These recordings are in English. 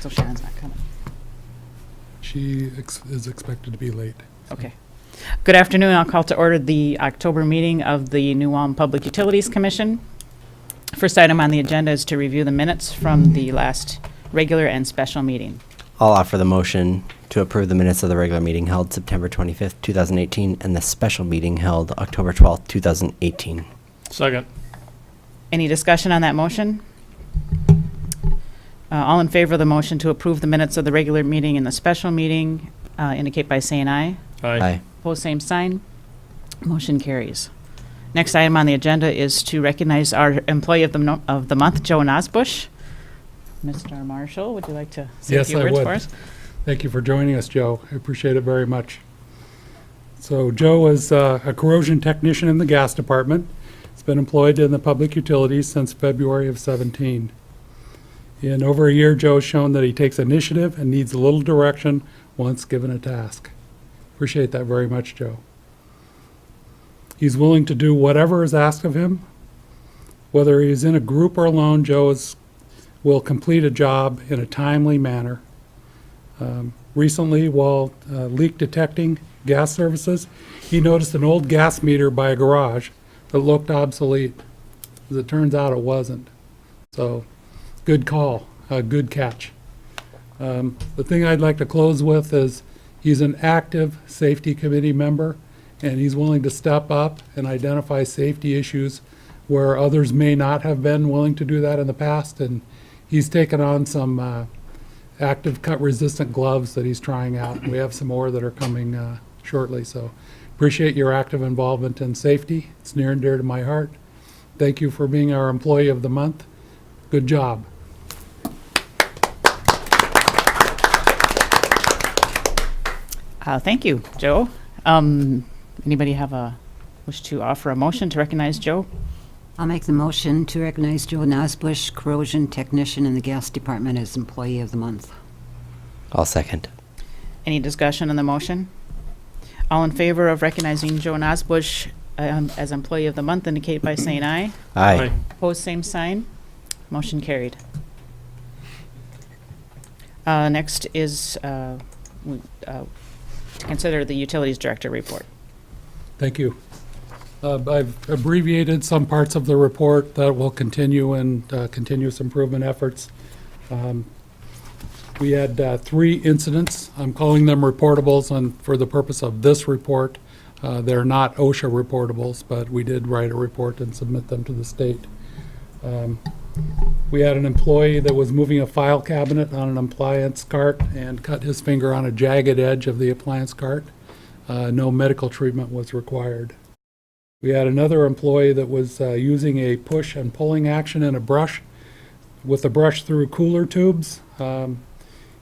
So Shannon's not coming. She is expected to be late. Okay. Good afternoon. I'll call to order the October meeting of the New Ulm Public Utilities Commission. First item on the agenda is to review the minutes from the last regular and special meeting. I'll offer the motion to approve the minutes of the regular meeting held September 25th, 2018, and the special meeting held October 12th, 2018. Second. Any discussion on that motion? All in favor of the motion to approve the minutes of the regular meeting and the special meeting indicate by saying aye. Aye. Opposed, same sign. Motion carries. Next item on the agenda is to recognize our employee of the month, Joe Nosbush. Mr. Marshall, would you like to say Yes, a few I words would. for us? Thank you for joining us, Joe. I appreciate it very much. So Joe is a corrosion technician in the gas department. He's been employed in the public utilities since February of 17. In over a year, Joe has shown that he takes initiative and needs a little direction once given a task. Appreciate that very much, Joe. He's willing to do whatever is asked of him. Whether he's in a group or alone, Joe will complete a job in a timely manner. Recently, while leak detecting gas services, he noticed an old gas meter by a garage that looked obsolete. As it turns out, it wasn't. So, good call, good catch. The thing I'd like to close with is he's an active safety committee member, and he's willing to step up and identify safety issues where others may not have been willing to do that in the past. And he's taken on some active cut-resistant gloves that he's trying out. We have some more that are coming shortly. So appreciate your active involvement in safety. It's near and dear to my heart. Thank you for being our employee of the month. Good job. Thank you, Joe. Anybody wish to offer a motion to recognize Joe? I'll make the motion to recognize Joe Nosbush, corrosion technician in the gas department, as employee of the month. I'll second. Any discussion on the motion? All in favor of recognizing Joe Nosbush as employee of the month indicate by saying aye. Aye. Opposed, same sign. Motion carried. Next is to consider the utilities director report. Thank you. I've abbreviated some parts of the report that will continue in continuous improvement efforts. We had 3 incidents. I'm calling them reportables for the purpose of this report. They're not OSHA reportables, but we did write a report and submit them to the state. We had an employee that was moving a file cabinet on an appliance cart and cut his finger on a jagged edge of the appliance cart. No medical treatment was required. We had another employee that was using a push and pulling action in a brush with the brush through cooler tubes,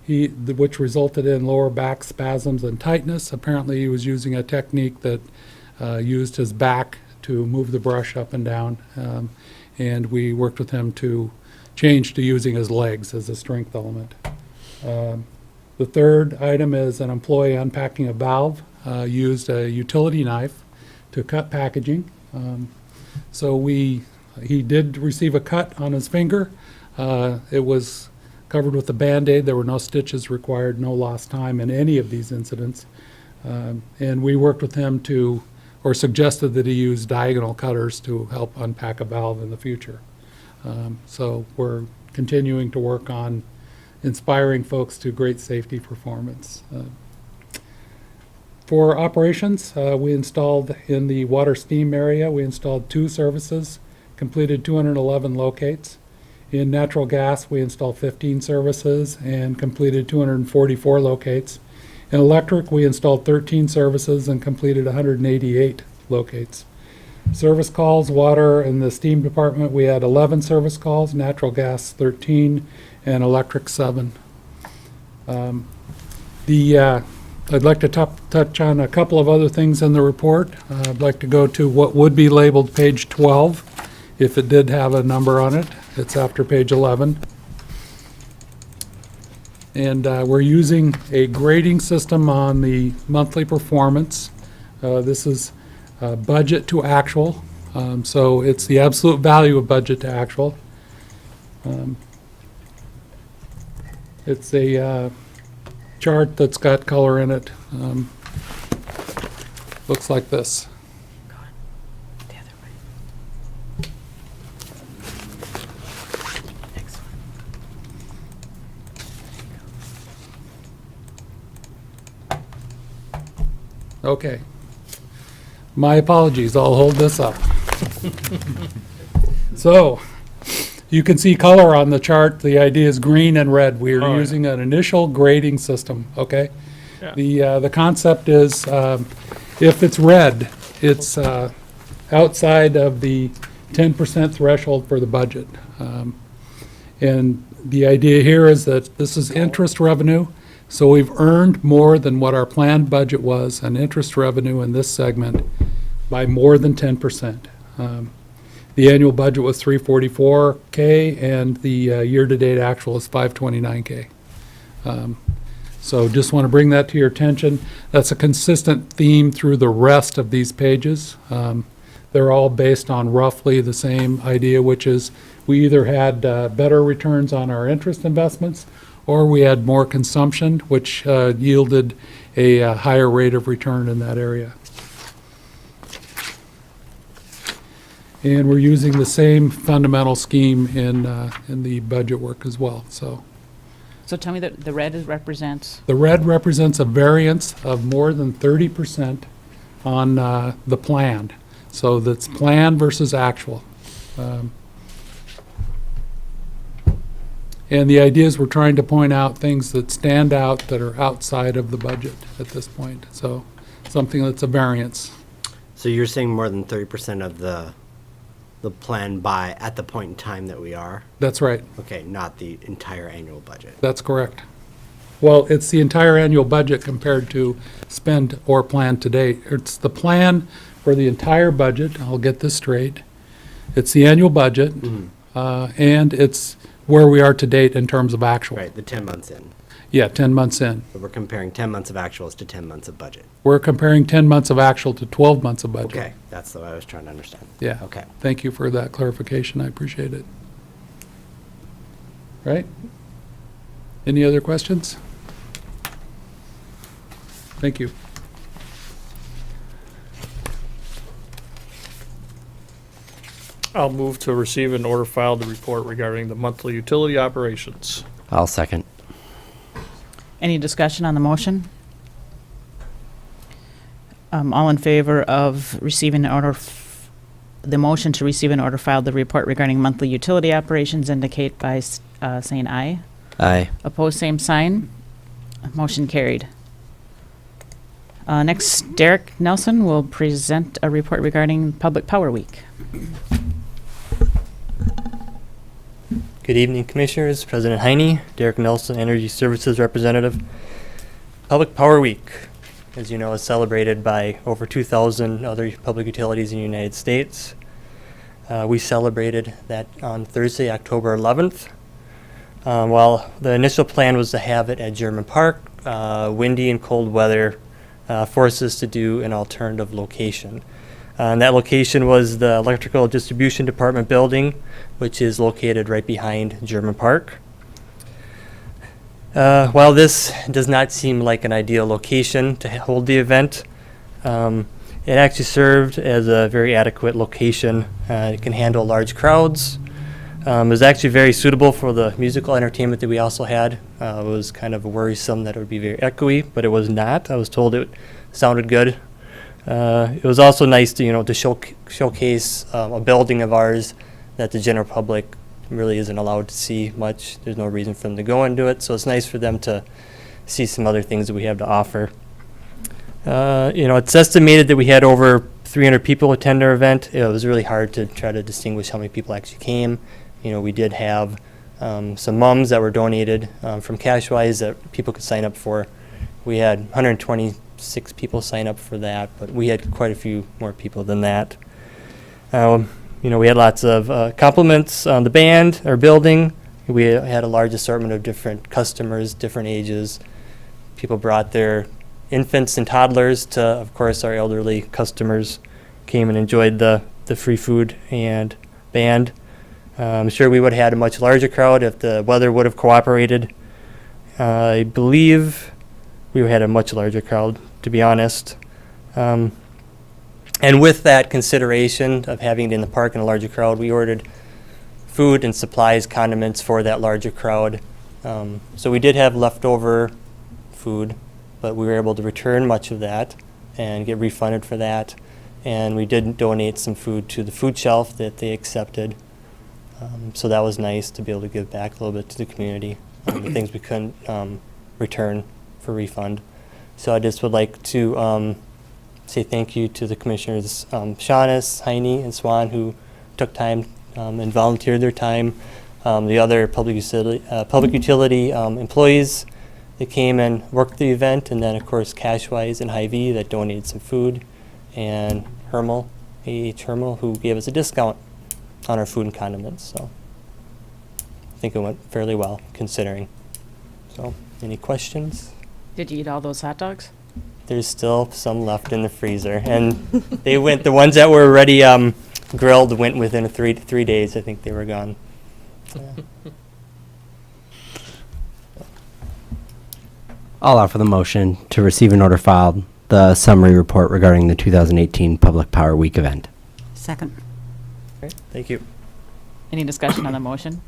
which resulted in lower back spasms and tightness. Apparently he was using a technique that used his back to move the brush up and down, and we worked with him to change to using his legs as a strength element. The third item is an employee unpacking a valve, used a utility knife to cut packaging. So he did receive a cut on his finger. It was covered with a Band-Aid. There were no stitches required, no lost time in any of these incidents. And we worked with him or suggested that he use diagonal cutters to help unpack a valve in the future. So we're continuing to work on inspiring folks to great safety performance. For operations, we installed in the water steam area, we installed 2 services, completed 211 locates. In natural gas, we installed 15 services and completed 244 locates. In electric, we installed 13 services and completed 188 locates. Service calls, water, and the steam department, we had 11 service calls, natural gas 13, and electric 7. I'd like to touch on a couple of other things in the report. I'd like to go to what would be labeled page 12, if it did have a number on it. It's after page 11. And we're using a grading system on the monthly performance. This is budget to actual, so it's the absolute value of budget to actual. It's a chart that's got color in it. Looks like this. The other way. Excellent. Okay. My apologies, I'll hold this up. So, you can see color on the chart. The idea is green and red. We Oh, are yeah. using an initial grading system, okay? Yeah. The concept is, if it's red, it's outside of the 10% threshold for the budget. And the idea here is that this is interest revenue, so we've earned more than what our planned budget was on interest revenue in this segment by more than 10%. The annual budget was 344K, and the year-to-date actual is 529K. So just want to bring that to your attention. That's a consistent theme through the rest of these pages. They're all based on roughly the same idea, which is we either had better returns on our interest investments, or we had more consumption, which yielded a higher rate of return in that area. And we're using the same fundamental scheme in the budget work as well, so. So tell me that the red represents, The red represents a variance of more than 30% on the plan. So that's plan versus actual. And the idea is we're trying to point out things that stand out that are outside of the budget at this point. So something that's a variance. So you're saying more than 30% of the plan by at the point in time that we are? That's right. Okay, not the entire annual budget. That's correct. Well, it's the entire annual budget compared to spend or plan to date. It's the plan for the entire budget. I'll get this straight. It's the annual budget, and it's where we are to date in terms of actual. Right, the 10 months in. Yeah, 10 months in. But we're comparing 10 months of actuals to 10 months of budget. We're comparing 10 months of actual to 12 months of budget. Okay, that's what I was trying to understand. Yeah. Okay. Thank you for that clarification. I appreciate it. Right? Any other questions? Thank you. I'll move to receive and order filed the report regarding the monthly utility operations. I'll second. any discussion on the motion? All in favor of receiving an order, the motion to receive and order filed the report regarding monthly utility operations indicate by saying aye. Aye. Opposed, same sign. Motion carried. Next, Derek Nelson will present a report regarding Public Power Week. Good evening, Commissioners. President Heine, Derek Nelson, Energy Services Representative. Public Power Week, as you know, is celebrated by over 2,000 other public utilities in the United States. We celebrated that on Thursday, October 11th. While the initial plan was to have it at German Park, windy and cold weather forced us to do an alternative location. And that location was the Electrical Distribution Department building, which is located right behind German Park. While this does not seem like an ideal location to hold the event, it actually served as a very adequate location. It can handle large crowds. It was actually very suitable for the musical entertainment that we also had. It was kind of worrisome that it would be very echoey, but it was not. I was told it sounded good. It was also nice to, to showcase a building of ours that the general public really isn't allowed to see much. There's no reason for them to go into it, so it's nice for them to see some other things that we have to offer. It's estimated that we had over 300 people attend our event. It was really hard to try to distinguish how many people actually came. We did have some mums that were donated from Cashwise that people could sign up for. We had 126 people sign up for that, but we had quite a few more people than that. We had lots of compliments on the band, our building. We had a large assortment of different customers, different ages. People brought their infants and toddlers to, of course, our elderly customers came and enjoyed the free food and band. I'm sure we would have had a much larger crowd if the weather would have cooperated. I believe we had a much larger crowd, to be honest. And with that consideration of having it in the park and a larger crowd, we ordered food and supplies, condiments for that larger crowd. So we did have leftover food, but we were able to return much of that and get refunded for that. And we did donate some food to the food shelf that they accepted. So that was nice to be able to give back a little bit to the community, the things we couldn't return for refund. So I just would like to say thank you to the commissioners, Shaughness, Heine, and Swan, who took time and volunteered their time. The other public utility employees that came and worked the event, and then of course Cashwise and Hy-Vee that donated some food, and Hermel, A.H. Hermel, who gave us a discount on our food and condiments. So I think it went fairly well considering. So any questions? Did you eat all those hot dogs? There's still some left in the freezer, and they went. The ones that were already grilled went within three days. I think they were gone. Yeah. I'll offer the motion to receive and order filed the summary report regarding the 2018 Public Power Week event. Second. Great. Thank you. Any discussion on the motion?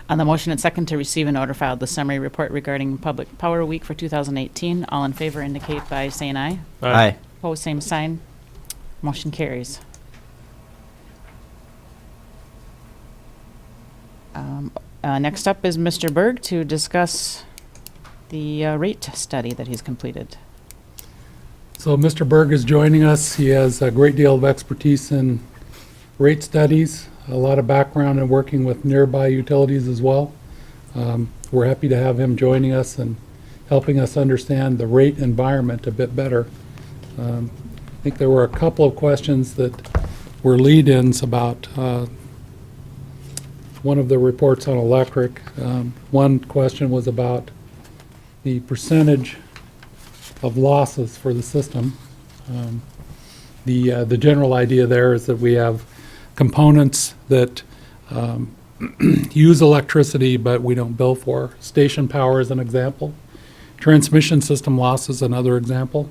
On the motion and second to receive and order filed the summary report regarding Public Power Week for 2018, all in favor indicate by saying aye. Aye. Opposed, same sign. Motion carries. Next up is Mr. Berg to discuss the rate study that he's completed. So Mr. Berg is joining us. He has a great deal of expertise in rate studies, a lot of background in working with nearby utilities as well. We're happy to have him joining us and helping us understand the rate environment a bit better. I think there were a couple of questions that were lead-ins about one of the reports on electric. One question was about the percentage of losses for the system. The general idea there is that we have components that use electricity but we don't bill for. Station power is an example. Transmission system loss is another example.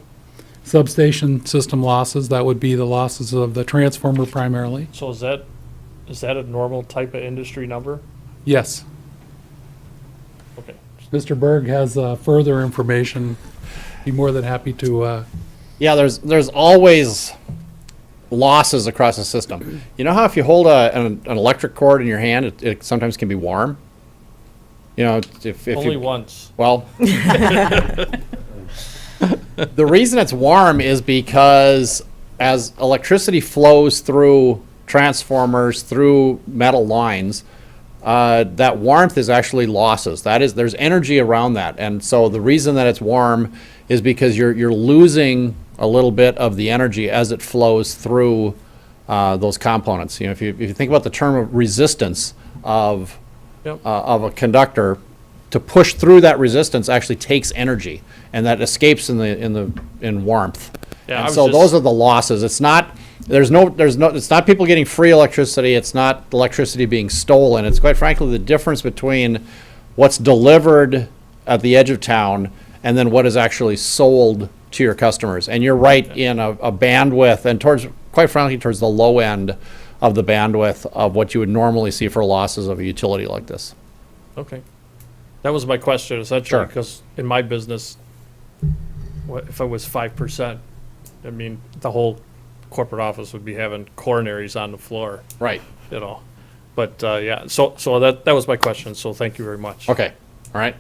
Substation system losses, that would be the losses of the transformer primarily. So is that a normal type of industry number? Yes. Okay. Mr. Berg has further information. Be more than happy to, Yeah, there's always losses across the system. You know how if you hold an electric cord in your hand, it sometimes can be warm? You know, if Only you, once. well, the reason it's warm is because as electricity flows through transformers, through metal lines, that warmth is actually losses. There's energy around that. And so the reason that it's warm is because you're losing a little bit of the energy as it flows through those components. You know, if you think about the term of resistance of a conductor, to push through that resistance actually takes energy, and that escapes in warmth. Yeah, I And was so just- those are the losses. It's not it's not people getting free electricity. It's not electricity being stolen. It's quite frankly the difference between what's delivered at the edge of town and then what is actually sold to your customers. And you're right in a bandwidth, and quite frankly towards the low end of the bandwidth of what you would normally see for losses of a utility like this. Okay. That was my question essentially, Sure. because in my business, if it was 5%, I mean, the whole corporate office would be having coronaries on the floor, Right. you know. But, yeah, so that was my question, so thank you very much. Okay, all right.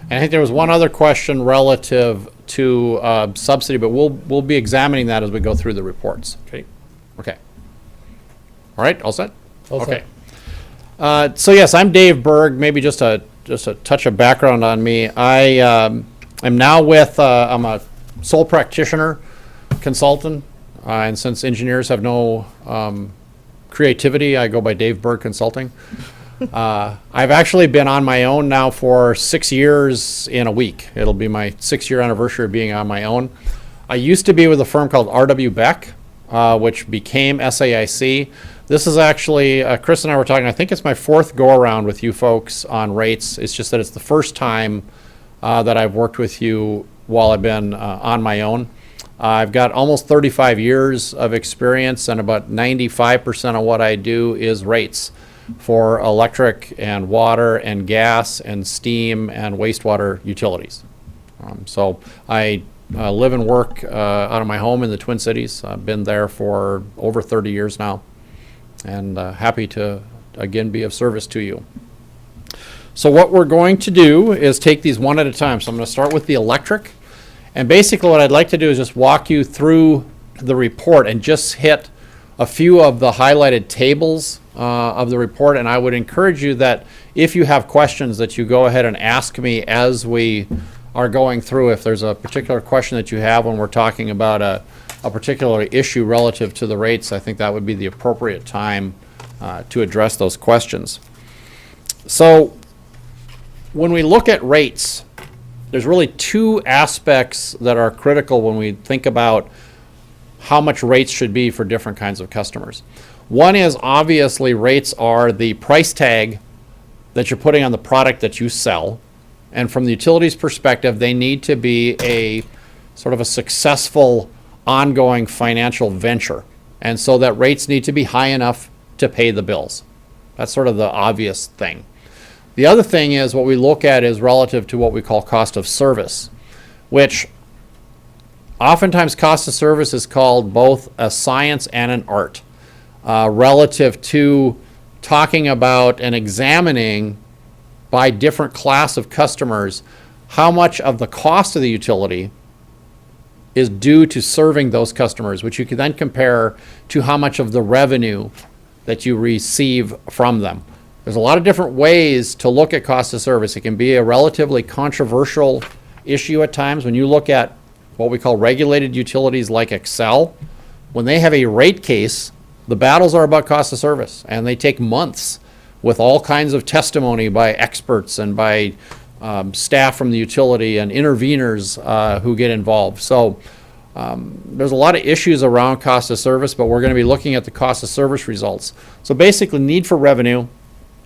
And I think there was one other question relative to subsidy, but we'll be examining that as we go through the reports. Okay. Okay. All right, all set? Also, Okay. So yes, I'm Dave Berg. Maybe just a touch of background on me. I am now I'm a sole practitioner consultant, and since engineers have no creativity, I go by Dave Berg Consulting. I've actually been on my own now for 6 years in a week. It'll be my 6-year anniversary of being on my own. I used to be with a firm called R.W. Beck, which became SAIC. This is actually, Chris and I were talking, I think it's my fourth go-around with you folks on rates. It's just that it's the first time that I've worked with you while I've been on my own. I've got almost 35 years of experience, and about 95% of what I do is rates for electric and water and gas and steam and wastewater utilities. So I live and work out of my home in the Twin Cities. I've been there for over 30 years now, and happy to again be of service to you. So what we're going to do is take these one at a time. So I'm going to start with the electric. And basically what I'd like to do is just walk you through the report and just hit a few of the highlighted tables of the report. And I would encourage you that if you have questions that you go ahead and ask me as we are going through. If there's a particular question that you have when we're talking about a particular issue relative to the rates, I think that would be the appropriate time to address those questions. So when we look at rates, there's really two aspects that are critical when we think about how much rates should be for different kinds of customers. One is obviously rates are the price tag that you're putting on the product that you sell. And from the utilities perspective, they need to be a sort of a successful ongoing financial venture. And so that rates need to be high enough to pay the bills. That's sort of the obvious thing. The other thing is what we look at is relative to what we call cost of service, which oftentimes cost of service is called both a science and an art, relative to talking about and examining by different class of customers how much of the cost of the utility is due to serving those customers, which you can then compare to how much of the revenue that you receive from them. There's a lot of different ways to look at cost of service. It can be a relatively controversial issue at times. When you look at what we call regulated utilities like Xcel, when they have a rate case, the battles are about cost of service, and they take months with all kinds of testimony by experts and by staff from the utility and interveners who get involved. So there's a lot of issues around cost of service, but we're going to be looking at the cost of service results. So basically, need for revenue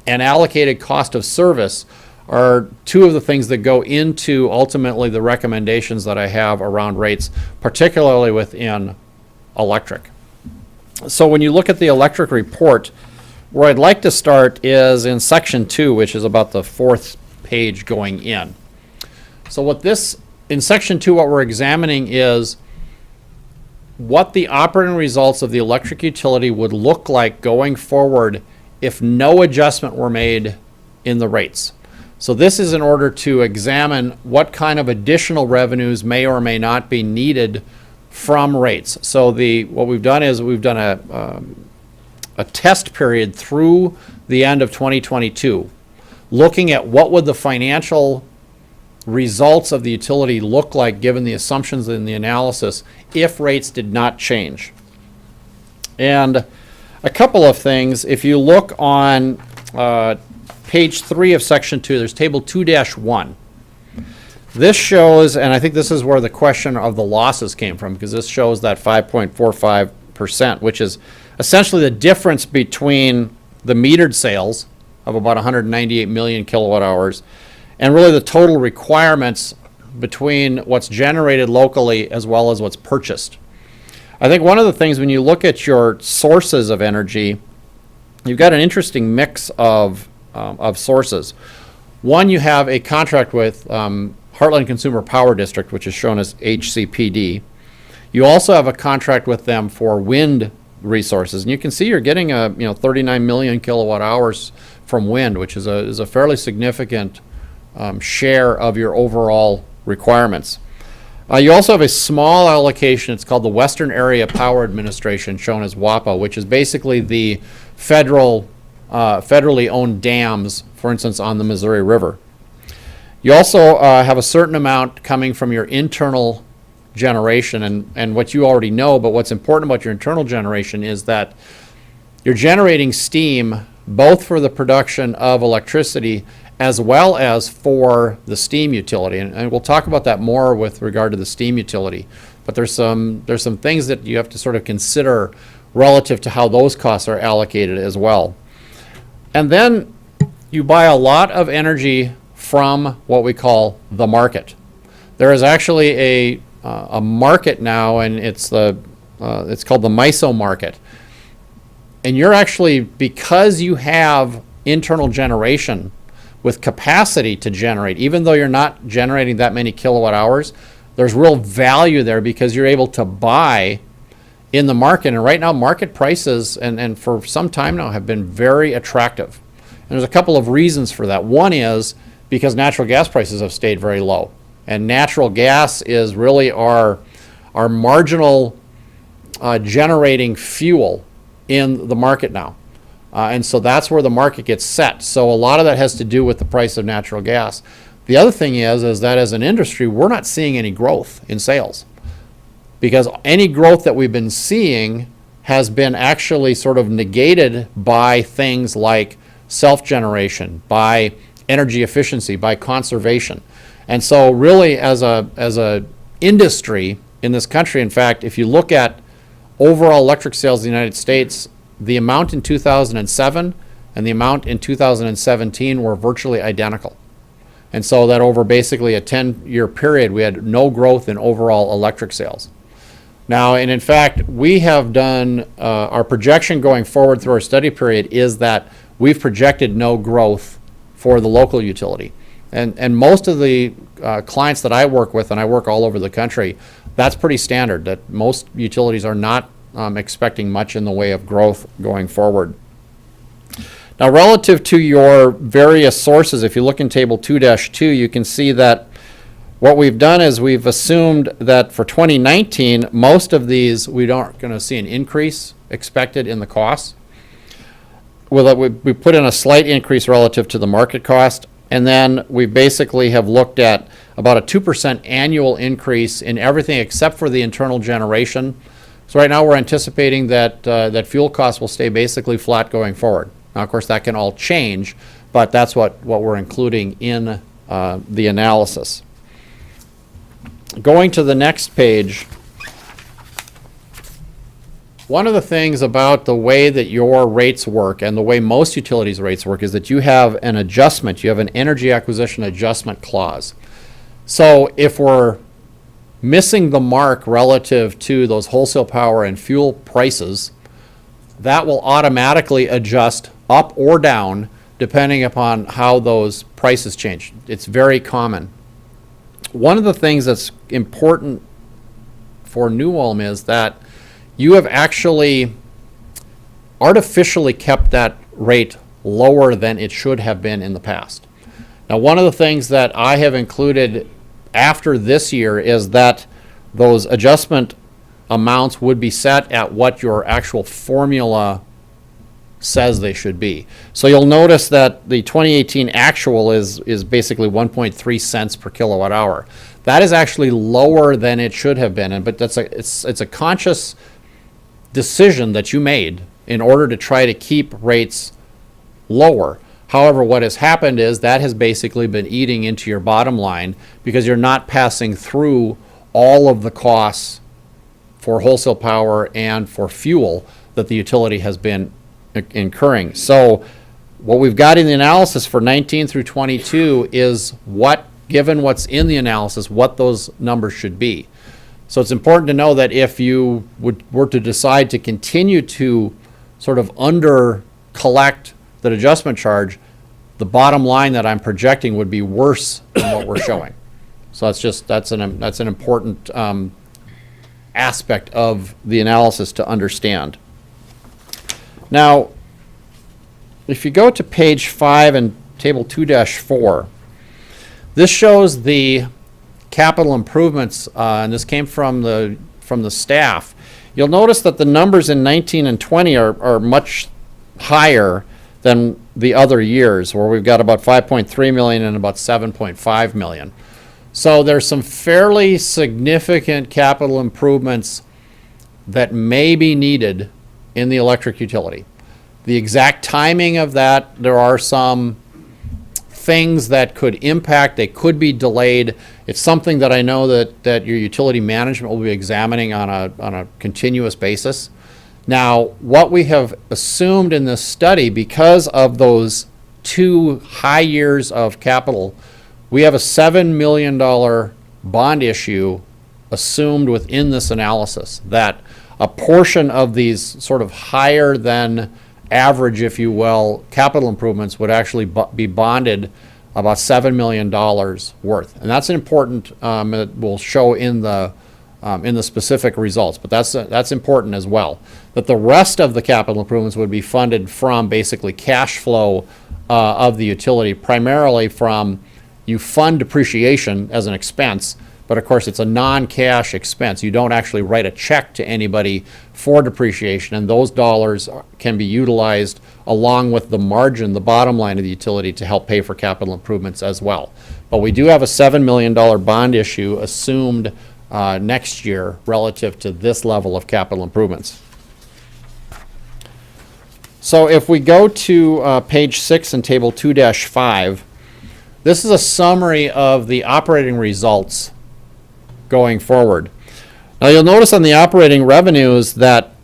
and allocated cost of service are two of the things that go into ultimately the recommendations that I have around rates, particularly within electric. So when you look at the electric report, where I'd like to start is in section 2, which is about the fourth page going in. So in section 2, what we're examining is what the operating results of the electric utility would look like going forward if no adjustment were made in the rates. So this is in order to examine what kind of additional revenues may or may not be needed from rates. So what we've done is we've done a test period through the end of 2022, looking at what would the financial results of the utility look like given the assumptions in the analysis if rates did not change. And a couple of things, if you look on page 3 of section 2, there's table 2-1. This shows, and I think this is where the question of the losses came from, because this shows that 5.45%, which is essentially the difference between the metered sales of about 198 million kilowatt hours and really the total requirements between what's generated locally as well as what's purchased. I think one of the things when you look at your sources of energy, you've got an interesting mix of sources. One, you have a contract with Heartland Consumer Power District, which is shown as HCPD. You also have a contract with them for wind resources, and you can see you're getting 39 million kilowatt hours from wind, which is a fairly significant share of your overall requirements. You also have a small allocation. It's called the Western Area Power Administration, shown as WAPA, which is basically the federally owned dams, for instance, on the Missouri River. You also have a certain amount coming from your internal generation, and what you already know, but what's important about your internal generation is that you're generating steam both for the production of electricity as well as for the steam utility. And we'll talk about that more with regard to the steam utility. But there's some things that you have to sort of consider relative to how those costs are allocated as well. And then you buy a lot of energy from what we call the market. There is actually a market now, and it's called the MISO market. And you're actually, because you have internal generation with capacity to generate, even though you're not generating that many kilowatt hours, there's real value there because you're able to buy in the market. And right now, market prices, and for some time now, have been very attractive. And there's a couple of reasons for that. One is because natural gas prices have stayed very low. And natural gas is really our marginal generating fuel in the market now. And so that's where the market gets set. So a lot of that has to do with the price of natural gas. The other thing is that as an industry, we're not seeing any growth in sales, because any growth that we've been seeing has been actually sort of negated by things like self-generation, by energy efficiency, by conservation. And so really as a industry in this country, in fact, if you look at overall electric sales in the United States, the amount in 2007 and the amount in 2017 were virtually identical. And so that over basically a 10-year period, we had no growth in overall electric sales. Now, and in fact, we have done, our projection going forward through our study period is that we've projected no growth for the local utility. And most of the clients that I work with, and I work all over the country, that's pretty standard, that most utilities are not expecting much in the way of growth going forward. Now, relative to your various sources, if you look in Table 2-2, you can see that what we've done is we've assumed that for 2019, most of these, we aren't going to see an increase expected in the costs. Well, we put in a slight increase relative to the market cost, and then we basically have looked at about a 2% annual increase in everything except for the internal generation. So right now we're anticipating that that fuel costs will stay basically flat going forward. Now, of course, that can all change, but that's what we're including in the analysis. Going to the next page, one of the things about the way that your rates work and the way most utilities' rates work is that you have an adjustment, you have an energy acquisition adjustment clause. So if we're missing the mark relative to those wholesale power and fuel prices, that will automatically adjust up or down depending upon how those prices change. It's very common. One of the things that's important for New Ulm is that you have actually artificially kept that rate lower than it should have been in the past. Now, one of the things that I have included after this year is that those adjustment amounts would be set at what your actual formula says they should be. So you'll notice that the 2018 actual is basically 1.3 cents per kilowatt hour. That is actually lower than it should have been, but it's a conscious decision that you made in order to try to keep rates lower. However, what has happened is that has basically been eating into your bottom line because you're not passing through all of the costs for wholesale power and for fuel that the utility has been incurring. So what we've got in the analysis for 19 through 22 is given what's in the analysis, what those numbers should be. So it's important to know that if you were to decide to continue to sort of under collect that adjustment charge, the bottom line that I'm projecting would be worse than what we're showing. So that's an important aspect of the analysis to understand. Now, if you go to page 5 and table 2-4, this shows the capital improvements, and this came from the staff. You'll notice that the numbers in 19 and 20 are much higher than the other years, where we've got about 5.3 million and about 7.5 million. So there's some fairly significant capital improvements that may be needed in the electric utility. The exact timing of that, there are some things that could impact, they could be delayed. It's something that I know that your utility management will be examining on a continuous basis Now, what we have assumed in this study, because of those 2 high years of capital, we have a $7 million bond issue assumed within this analysis, that a portion of these sort of higher than average, if you will, capital improvements would actually be bonded about $7 million worth. And that's important, it will show in the specific results, but that's important as well. That the rest of the capital improvements would be funded from basically cash flow of the utility, primarily from, you fund depreciation as an expense, but of course it's a non-cash expense. You don't actually write a check to anybody for depreciation, and those dollars can be utilized along with the margin, the bottom line of the utility, to help pay for capital improvements as well. But we do have a $7 million bond issue assumed next year relative to this level of capital improvements. So if we go to page 6 in table 2-5, this is a summary of the operating results going forward. Now you'll notice on the operating revenues that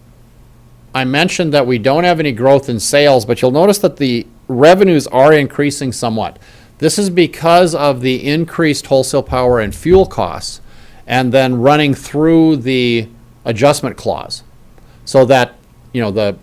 I mentioned that we don't have any growth in sales, but you'll notice that the revenues are increasing somewhat. This is because of the increased wholesale power and fuel costs, and then running through the adjustment clause, so that, you know, the,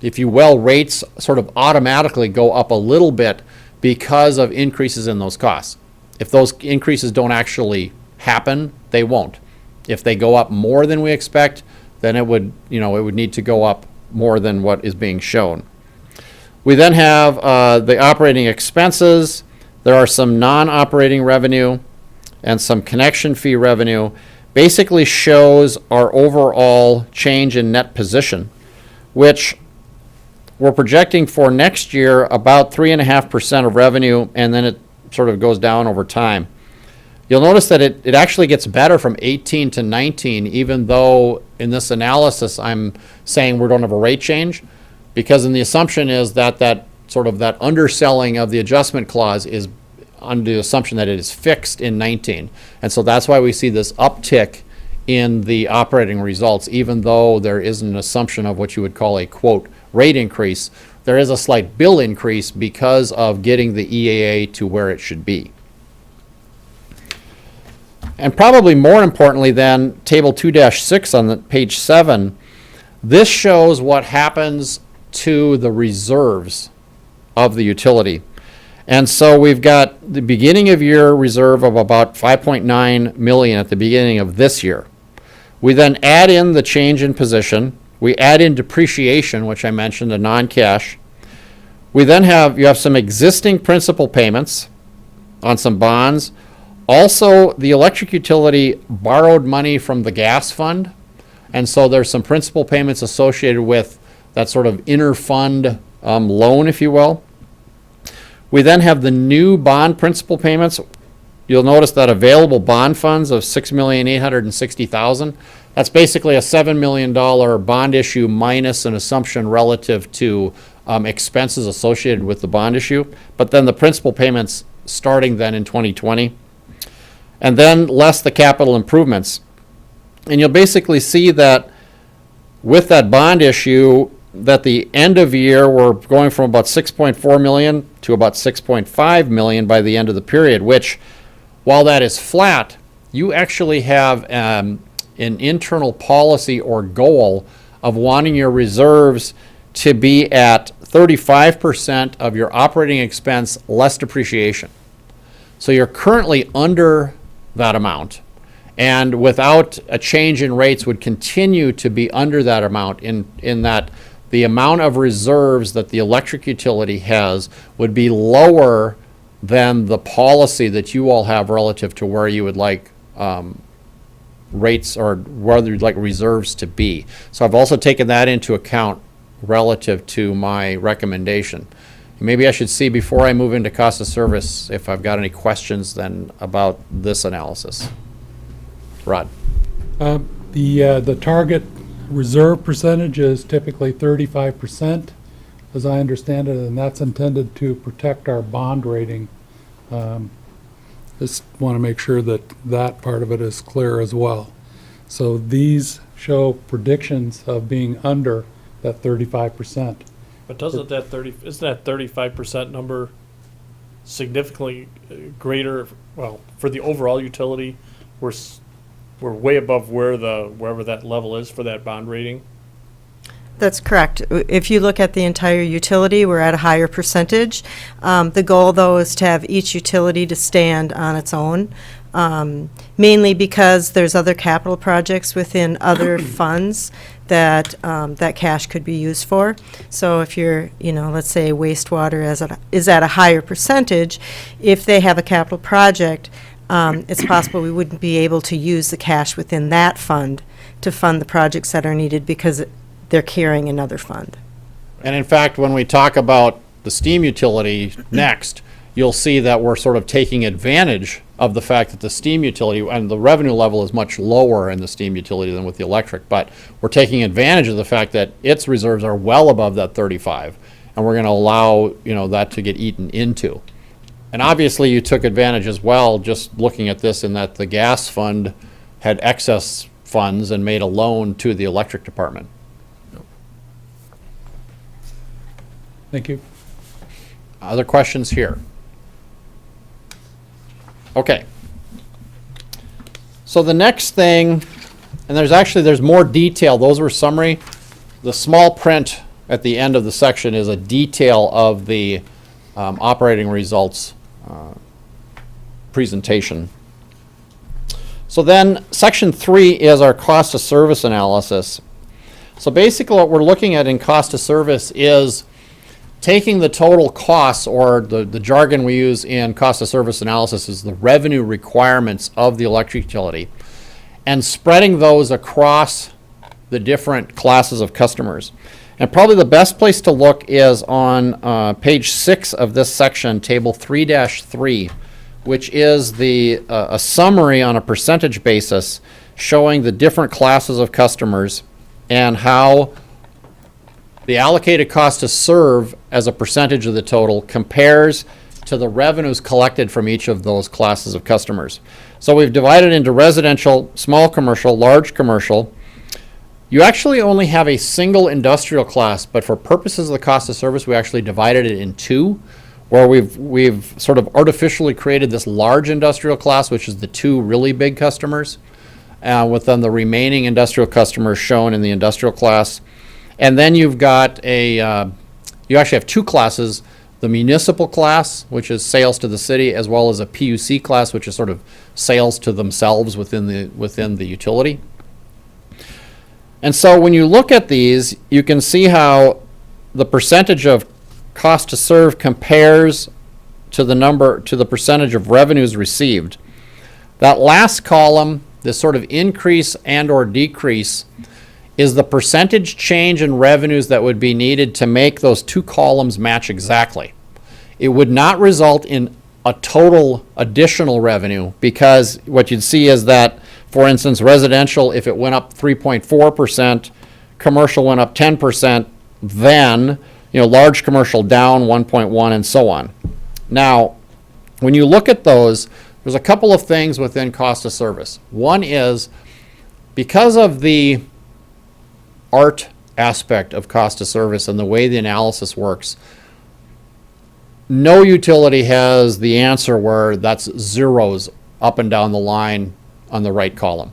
if you will, rates sort of automatically go up a little bit because of increases in those costs. If those increases don't actually happen, they won't. If they go up more than we expect, then it would, you know, it would need to go up more than what is being shown. We then have the operating expenses. There are some non-operating revenue and some connection fee revenue. Basically shows our overall change in net position, which we're projecting for next year about 3.5% of revenue, and then it sort of goes down over time. You'll notice that it actually gets better from 18 to 19, even though in this analysis I'm saying we don't have a rate change, because in the assumption is that that underselling of the adjustment clause is under the assumption that it is fixed in 19. And so that's why we see this uptick in the operating results, even though there is an assumption of what you would call a, quote, rate increase. There is a slight bill increase because of getting the EAA to where it should be. And probably more importantly than table 2-6 on the page 7, this shows what happens to the reserves of the utility. And so we've got the beginning of year reserve of about 5.9 million at the beginning of this year. We then add in the change in position. We add in depreciation, which I mentioned, a non-cash. We then you have some existing principal payments on some bonds. Also, the electric utility borrowed money from the gas fund, and so there's some principal payments associated with that sort of inter-fund loan, if you will. We then have the new bond principal payments. You'll notice that available bond funds of $6,860,000. That's basically a $7 million bond issue minus an assumption relative to expenses associated with the bond issue. But then the principal payments starting then in 2020. And then less the capital improvements. And you'll basically see that with that bond issue, that the end of year, we're going from about 6.4 million to about 6.5 million by the end of the period, which, while that is flat, you actually have an internal policy or goal of wanting your reserves to be at 35% of your operating expense less depreciation. So you're currently under that amount, and without a change in rates would continue to be under that amount, in that the amount of reserves that the electric utility has would be lower than the policy that you all have relative to where you would like rates, or where you'd like reserves to be. So I've also taken that into account relative to my recommendation. Maybe I should see, before I move into cost of service, if I've got any questions then about this analysis. Rod? The target reserve percentage is typically 35%, as I understand it, and that's intended to protect our bond rating. Just want to make sure that that part of it is clear as well. So these show predictions of being under that 35%. But isn't that 35% number significantly greater, well, for the overall utility, we're way above wherever that level is for that bond rating? That's correct. If you look at the entire utility, we're at a higher percentage. The goal, though, is to have each utility to stand on its own, mainly because there's other capital projects within other funds that that cash could be used for. So if you're, let's say wastewater is at a higher percentage, if they have a capital project, it's possible we wouldn't be able to use the cash within that fund to fund the projects that are needed because they're carrying another fund. And in fact, when we talk about the steam utility next, you'll see that we're sort of taking advantage of the fact that the steam utility, and the revenue level is much lower in the steam utility than with the electric, but we're taking advantage of the fact that its reserves are well above that 35, and we're going to allow, that to get eaten into. And obviously, you took advantage as well, just looking at this, in that the gas fund had excess funds and made a loan to the electric department. Thank you. Other questions here? Okay. So the next thing, and there's more detail. Those were summary. The small print at the end of the section is a detail of the operating results presentation. So then section 3 is our cost of service analysis. So basically what we're looking at in cost of service is taking the total costs, or the jargon we use in cost of service analysis is the revenue requirements of the electric utility, and spreading those across the different classes of customers. And probably the best place to look is on page 6 of this section, table 3-3, which is a summary on a percentage basis showing the different classes of customers and how the allocated cost to serve as a percentage of the total compares to the revenues collected from each of those classes of customers. So we've divided into residential, small commercial, large commercial. You actually only have a single industrial class, but for purposes of the cost of service, we actually divided it in two, where we've sort of artificially created this large industrial class, which is the two really big customers, with then the remaining industrial customers shown in the industrial class. And then you've got you actually have two classes, the municipal class, which is sales to the city, as well as a PUC class, which is sort of sales to themselves within the utility. And so when you look at these, you can see how the percentage of cost to serve compares to the percentage of revenues received. That last column, this sort of increase and or decrease, is the percentage change in revenues that would be needed to make those two columns match exactly. It would not result in a total additional revenue, because what you'd see is that, for instance, residential, if it went up 3.4%, commercial went up 10%, then large commercial down 1.1, and so on. Now, when you look at those, there's a couple of things within cost of service. One is, because of the art aspect of cost of service and the way the analysis works, no utility has the answer where that's zeros up and down the line on the right column.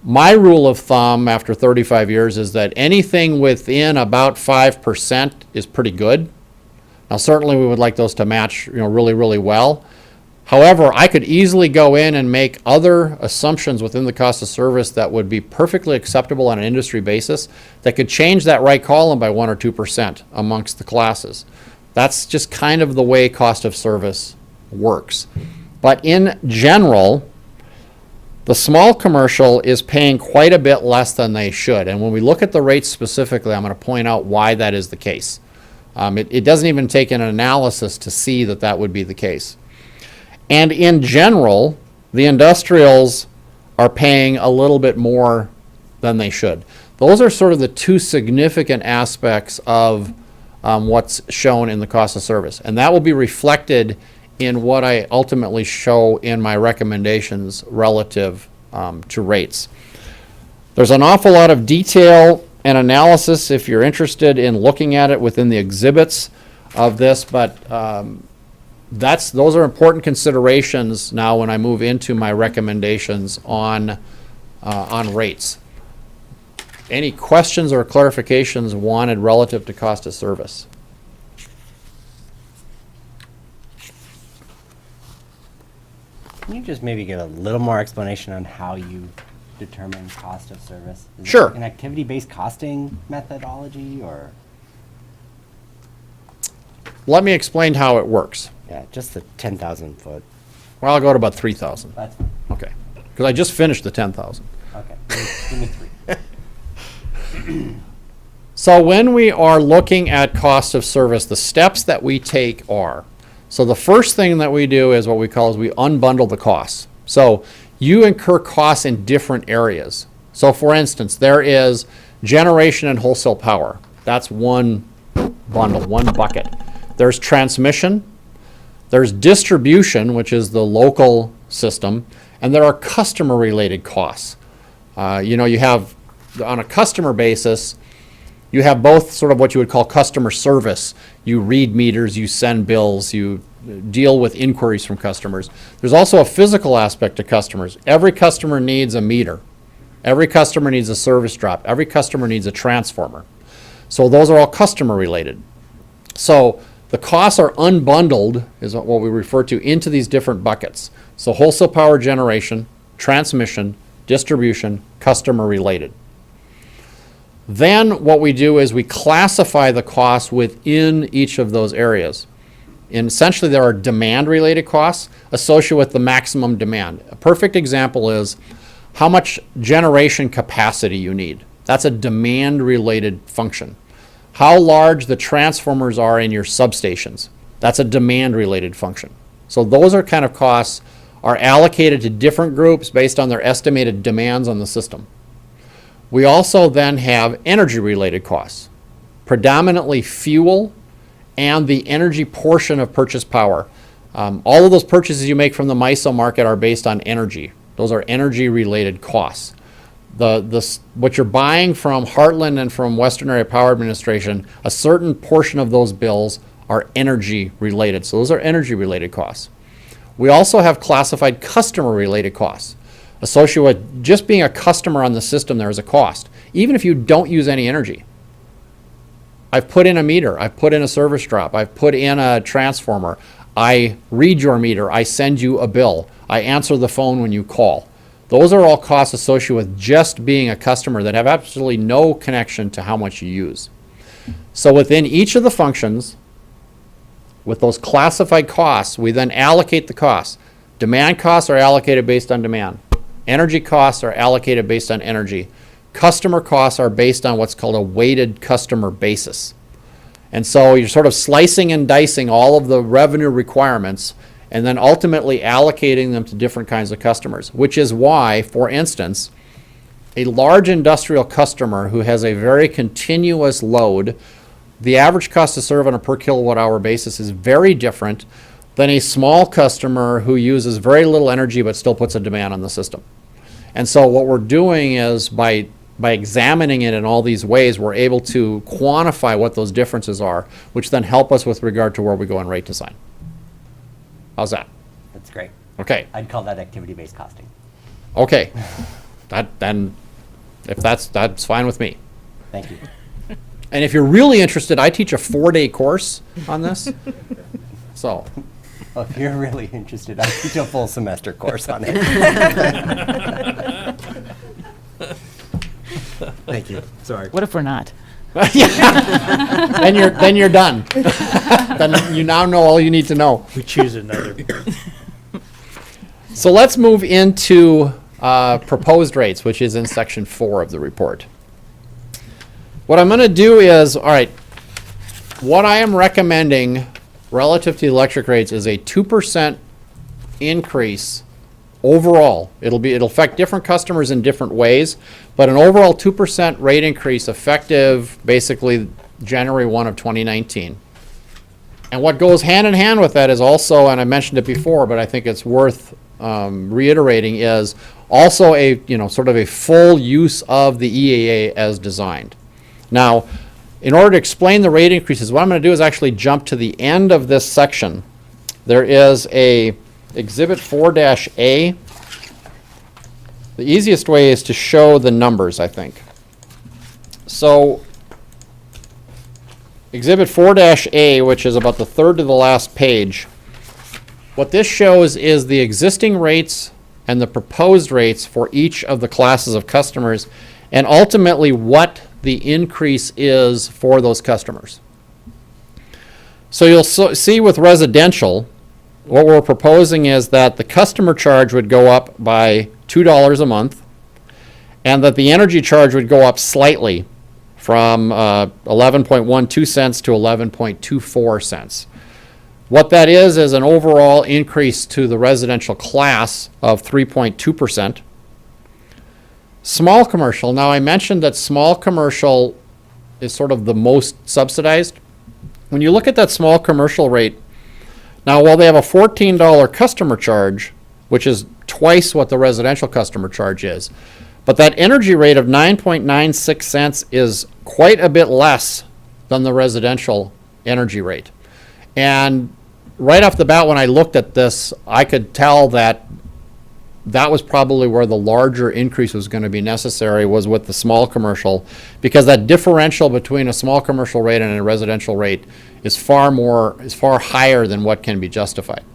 My rule of thumb after 35 years is that anything within about 5% is pretty good. Now certainly we would like those to match really, really well. However, I could easily go in and make other assumptions within the cost of service that would be perfectly acceptable on an industry basis that could change that right column by 1 or 2% amongst the classes. That's just kind of the way cost of service works. But in general, the small commercial is paying quite a bit less than they should. And when we look at the rates specifically, I'm going to point out why that is the case. It doesn't even take an analysis to see that that would be the case. And in general, the industrials are paying a little bit more than they should. Those are sort of the two significant aspects of what's shown in the cost of service. And that will be reflected in what I ultimately show in my recommendations relative to rates. There's an awful lot of detail an analysis if you're interested in looking at it within the exhibits of this, but those are important considerations now when I move into my recommendations on rates. Any questions or clarifications wanted relative to cost of service? Can you just maybe give a little more explanation on how you determine cost of service? Is it Sure. like an activity-based costing methodology, or? Let me explain how it works. Yeah, just the 10,000 foot. Well, I'll go to about 3,000. That's, Okay. Because I just finished the 10,000. okay. Give me 3. So when we are looking at cost of service, the steps that we take are, so the first thing that we do is what we call is we unbundle the costs. So you incur costs in different areas. So for instance, there is generation and wholesale power. That's one bundle, one bucket. There's transmission, there's distribution, which is the local system, and there are customer-related costs. You have, on a customer basis, you have both sort of what you would call customer service. You read meters, you send bills, you deal with inquiries from customers. There's also a physical aspect to customers. Every customer needs a meter. Every customer needs a service drop. Every customer needs a transformer. So those are all customer related. So the costs are unbundled, is what we refer to, into these different buckets. So wholesale power generation, transmission, distribution, customer related. Then what we do is we classify the costs within each of those areas. And essentially there are demand-related costs associated with the maximum demand. A perfect example is how much generation capacity you need. That's a demand-related function. How large the transformers are in your substations. That's a demand-related function. So those are kind of costs are allocated to different groups based on their estimated demands on the system. We also then have energy-related costs, predominantly fuel and the energy portion of purchase power. All of those purchases you make from the MISO market are based on energy. Those are energy-related costs. What you're buying from Heartland and from Western Area Power Administration, a certain portion of those bills are energy-related. So those are energy-related costs. We also have classified customer-related costs. Associated with just being a customer on the system, there is a cost, even if you don't use any energy. I've put in a meter, I've put in a service drop, I've put in a transformer, I read your meter, I send you a bill, I answer the phone when you call. Those are all costs associated with just being a customer that have absolutely no connection to how much you use. So within each of the functions, with those classified costs, we then allocate the costs. Demand costs are allocated based on demand. Energy costs are allocated based on energy. Customer costs are based on what's called a weighted customer basis. And so you're sort of slicing and dicing all of the revenue requirements and then ultimately allocating them to different kinds of customers, which is why, for instance, a large industrial customer who has a very continuous load, the average cost to serve on a per kilowatt hour basis is very different than a small customer who uses very little energy but still puts a demand on the system. And so what we're doing is by examining it in all these ways, we're able to quantify what those differences are, which then help us with regard to where we go in rate design. How's that? That's great. Okay. I'd call that activity-based costing. Okay. Then if that's fine with me. Thank you. And if you're really interested, I teach a 4-day course on this. So, Well, if you're really interested, I teach a full semester course on it. Thank you. Sorry. What if we're not? then you're done. Then you now know all you need to know. We choose another. So let's move into proposed rates, which is in section 4 of the report. What I'm going to do is, all right, what I am recommending relative to the electric rates is a 2% increase overall. It'll affect different customers in different ways, but an overall 2% rate increase effective basically January 1 of 2019. And what goes hand in hand with that is also, and I mentioned it before, but I think it's worth reiterating, is also a sort of a full use of the EAA as designed. Now, in order to explain the rate increases, what I'm going to do is actually jump to the end of this section. There is a Exhibit 4-A. The easiest way is to show the numbers, I think. So, Exhibit 4-A, which is about the third to the last page, what this shows is the existing rates and the proposed rates for each of the classes of customers, and ultimately what the increase is for those customers. So you'll see with residential, what we're proposing is that the customer charge would go up by $2 a month, and that the energy charge would go up slightly from 11.12 cents to 11.24 cents. What that is an overall increase to the residential class of 3.2%. Small commercial, now I mentioned that small commercial is sort of the most subsidized. When you look at that small commercial rate, now while they have a $14 customer charge, which is twice what the residential customer charge is, but that energy rate of 9.96 cents is quite a bit less than the residential energy rate. And right off the bat, when I looked at this, I could tell that that was probably where the larger increase was going to be necessary, was with the small commercial, because that differential between a small commercial rate and a residential rate is far higher than what can be justified.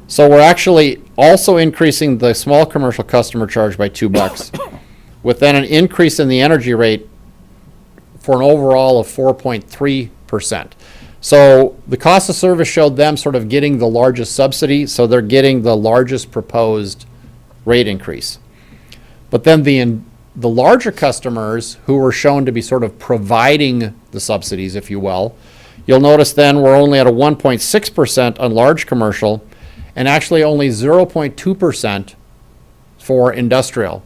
So we're actually also increasing the small commercial customer charge by $2, with then an increase in the energy rate for an overall of 4.3%. So the cost of service showed them sort of getting the largest subsidy, so they're getting the largest proposed rate increase. But then the larger customers who were shown to be sort of providing the subsidies, if you will, you'll notice then we're only at a 1.6% on large commercial, and actually only 0.2% for industrial.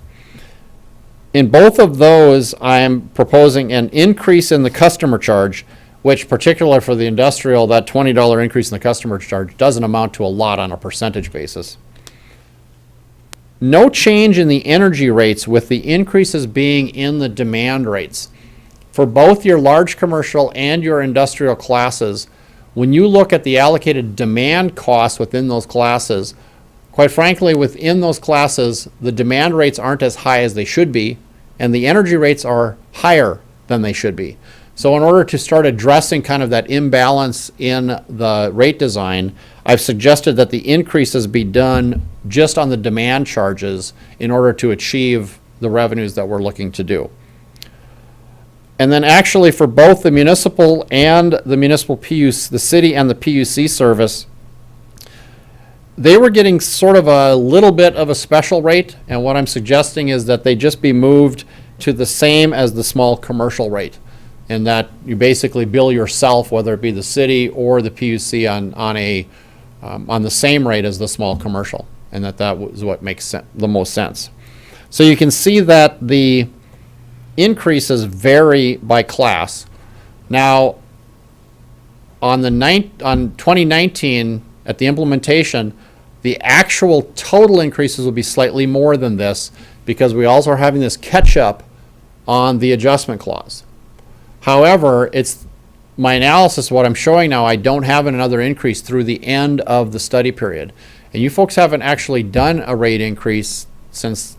In both of those, I am proposing an increase in the customer charge, which particularly for the industrial, that $20 increase in the customer charge doesn't amount to a lot on a percentage basis. No change in the energy rates, with the increases being in the demand rates. For both your large commercial and your industrial classes, when you look at the allocated demand costs within those classes, quite frankly, within those classes, the demand rates aren't as high as they should be, and the energy rates are higher than they should be. So in order to start addressing kind of that imbalance in the rate design, I've suggested that the increases be done just on the demand charges in order to achieve the revenues that we're looking to do. And then actually for both the municipal and the municipal PUC, the city and the PUC service, they were getting sort of a little bit of a special rate, and what I'm suggesting is that they just be moved to the same as the small commercial rate, and that you basically bill yourself, whether it be the city or the PUC, on the same rate as the small commercial, and that was what makes the most sense. So you can see that the increases vary by class. Now, on 2019, at the implementation, the actual total increases will be slightly more than this, because we also are having this catch up on the adjustment clause. However, it's my analysis, what I'm showing now, I don't have another increase through the end of the study period. And you folks haven't actually done a rate increase since,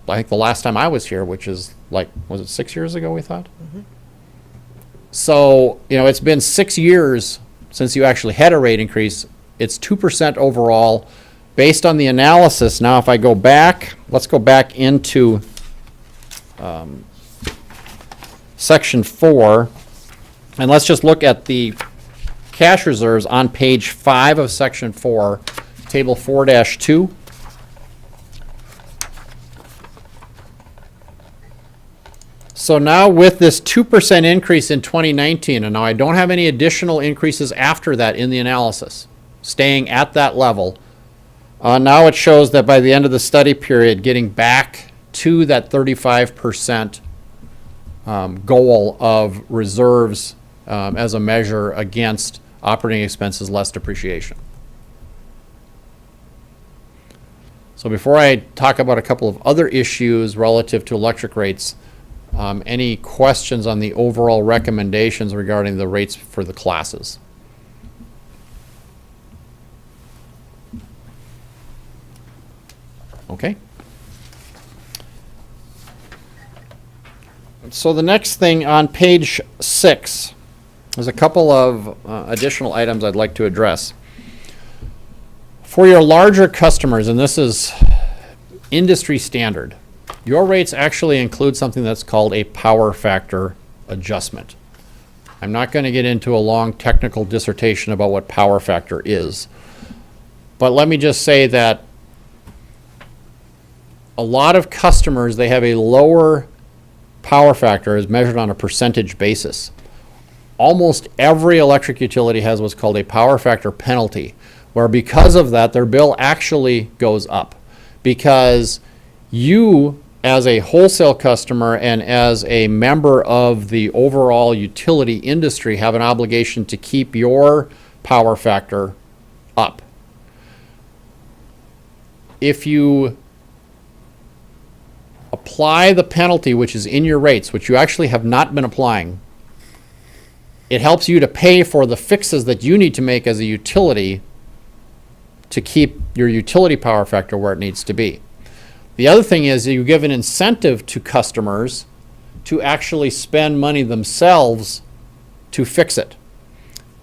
I think, the last time I was here, which is like, was it 6 years ago, we thought? Mm-hmm. So, it's been 6 years since you actually had a rate increase. It's 2% overall based on the analysis. Now, if I go back, let's go back into Section 4, and let's just look at the cash reserves on page 5 of Section 4, Table 4-2. So now with this 2% increase in 2019, and now I don't have any additional increases after that in the analysis, staying at that level, now it shows that by the end of the study period, getting back to that 35% goal of reserves as a measure against operating expenses less depreciation. So before I talk about a couple of other issues relative to electric rates, Any questions on the overall recommendations regarding the rates for the classes? Okay. So the next thing on page 6, there's a couple of additional items I'd like to address. For your larger customers, and this is industry standard, your rates actually include something that's called a power factor adjustment. I'm not going to get into a long technical dissertation about what power factor is, but let me just say that a lot of customers, they have a lower power factor as measured on a percentage basis. Almost every electric utility has what's called a power factor penalty, where because of that, their bill actually goes up. Because you, as a wholesale customer and as a member of the overall utility industry, have an obligation to keep your power factor up. If you apply the penalty which is in your rates, which you actually have not been applying, it helps you to pay for the fixes that you need to make as a utility to keep your utility power factor where it needs to be. The other thing is you give an incentive to customers to actually spend money themselves to fix it.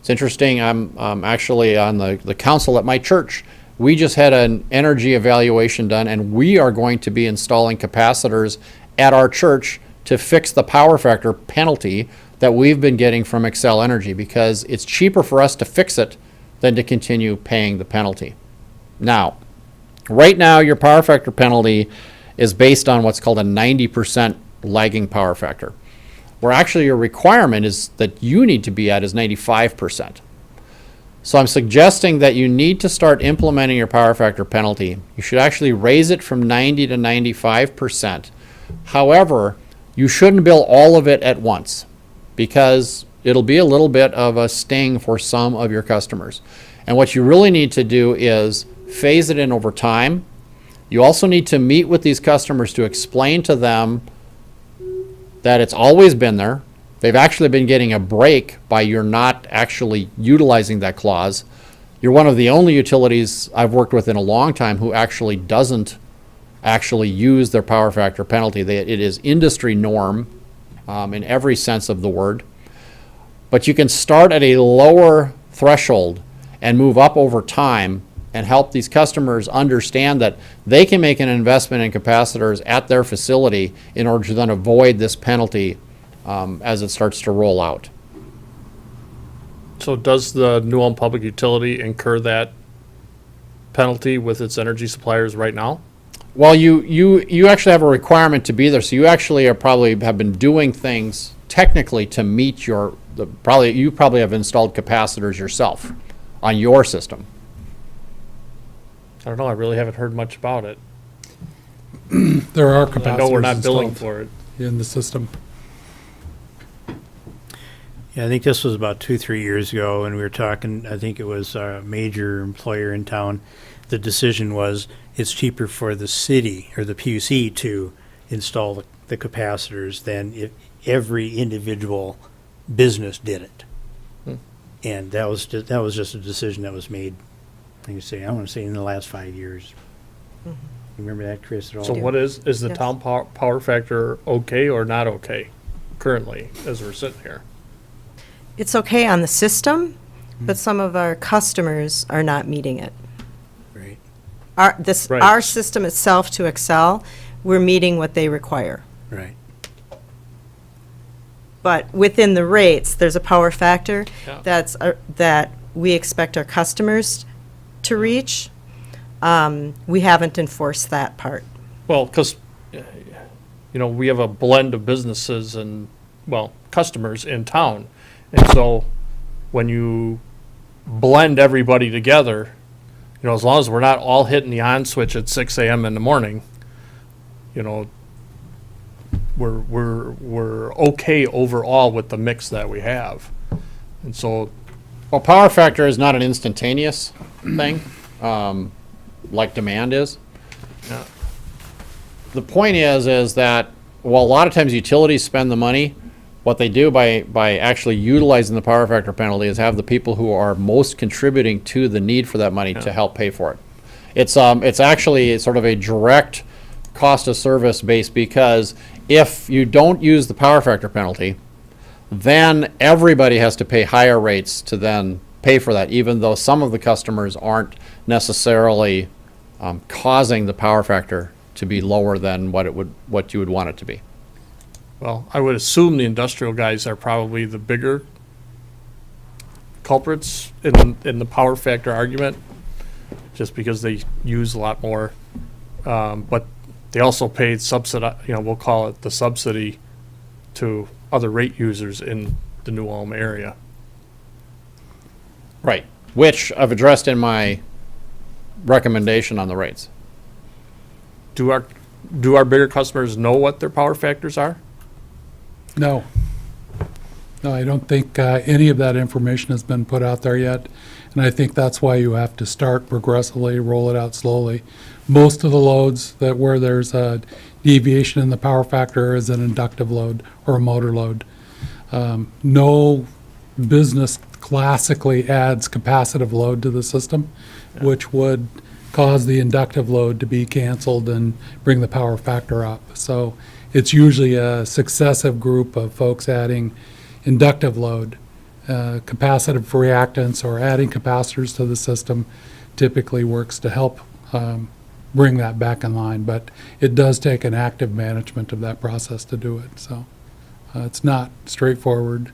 It's interesting, I'm actually on the council at my church. We just had an energy evaluation done, and we are going to be installing capacitors at our church to fix the power factor penalty that we've been getting from Xcel Energy, because it's cheaper for us to fix it than to continue paying the penalty. Now, right now, your power factor penalty is based on what's called a 90% lagging power factor, where actually your requirement is that you need to be at is 95%. So I'm suggesting that you need to start implementing your power factor penalty. You should actually raise it from 90 to 95%. However, you shouldn't bill all of it at once, because it'll be a little bit of a sting for some of your customers. And what you really need to do is phase it in over time. You also need to meet with these customers to explain to them that it's always been there. They've actually been getting a break by you're not actually utilizing that clause. You're one of the only utilities I've worked with in a long time who actually doesn't actually use their power factor penalty. It is industry norm in every sense of the word. But you can start at a lower threshold and move up over time and help these customers understand that they can make an investment in capacitors at their facility in order to then avoid this penalty as it starts to roll out. So does the New Ulm Public Utility incur that penalty with its energy suppliers right now? Well, you actually have a requirement to be there, so you actually are probably have been doing things technically to meet you probably have installed capacitors yourself on your system. I don't know, I really haven't heard much about it. There are capacitors I know we're not billing installed for it. in the system. Yeah, I think this was about 2-3 years ago, and we were talking, I think it was a major employer in town. The decision was it's cheaper for the city or the PUC to install the capacitors than if every individual business did it. And that was just a decision that was made, I want to say in the last 5 years. You remember that, Chris, at all? So what is the Yes. town power factor okay or not okay currently as we're sitting here? It's okay on the system, but some of our customers are not meeting it. Right. Right. Our system itself to Excel, we're meeting what they require. Right. But within the rates, there's a power factor Yeah. that we expect our customers to reach. We haven't enforced that part. Well, because, we have a blend of businesses and, customers in town. And so when you blend everybody together, as long as we're not all hitting the on switch at 6 a.m. in the morning, we're okay overall with the mix that we have. And so, Well, power factor is not an instantaneous thing, like demand is. yeah. The point is that well, a lot of times utilities spend the money. What they do by actually utilizing the power factor penalty is have the people who are most contributing to the need for that money to help pay for it. It's actually sort of a direct cost of service base, because if you don't use the power factor penalty, then everybody has to pay higher rates to then pay for that, even though some of the customers aren't necessarily causing the power factor to be lower than what you would want it to be. Well, I would assume the industrial guys are probably the bigger culprits in the power factor argument, just because they use a lot more. But they also paid we'll call it the subsidy to other rate users in the New Ulm area. Right. Which I've addressed in my recommendation on the rates. Do our bigger customers know what their power factors are? No. No, I don't think any of that information has been put out there yet. And I think that's why you have to start progressively, roll it out slowly. Most of the loads where there's a deviation in the power factor is an inductive load or a motor load. No business classically adds capacitive load to the system, which would cause the inductive load to be canceled and bring the power factor up. So it's usually a successive group of folks adding inductive load. Capacitive reactance or adding capacitors to the system typically works to help bring that back in line, but it does take an active management of that process to do it. So it's not straightforward,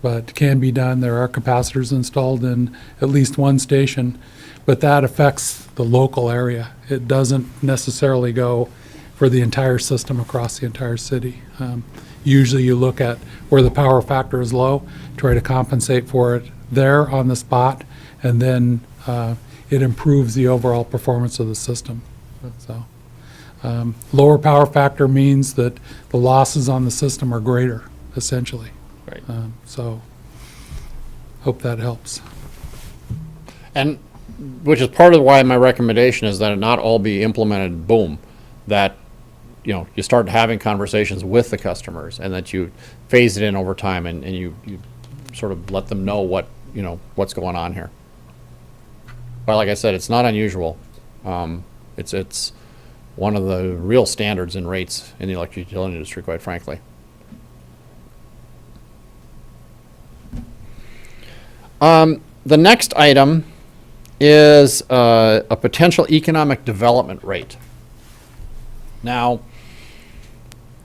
but can be done. There are capacitors installed in at least one station, but that affects the local area. It doesn't necessarily go for the entire system across the entire city. Usually you look at where the power factor is low, try to compensate for it there on the spot, and then it improves the overall performance of the system. So lower power factor means that the losses on the system are greater, essentially. Right. So hope that helps. And which is part of why my recommendation is that it not all be implemented, boom, that you start having conversations with the customers and that you phase it in over time and you sort of let them know what's going on here. But like I said, it's not unusual. It's one of the real standards in rates in the electric utility industry, quite frankly. The next item is a potential economic development rate. Now,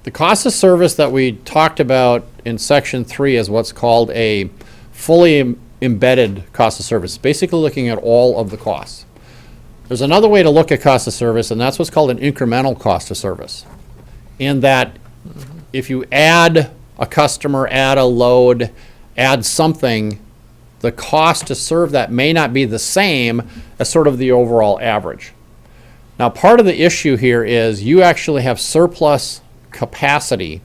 the cost of service that we talked about in section 3 is what's called a fully embedded cost of service, basically looking at all of the costs. There's another way to look at cost of service, and that's what's called an incremental cost of service. In that, if you add a customer, add a load, add something, the cost to serve that may not be the same as sort of the overall average. Now, part of the issue here is you actually have surplus capacity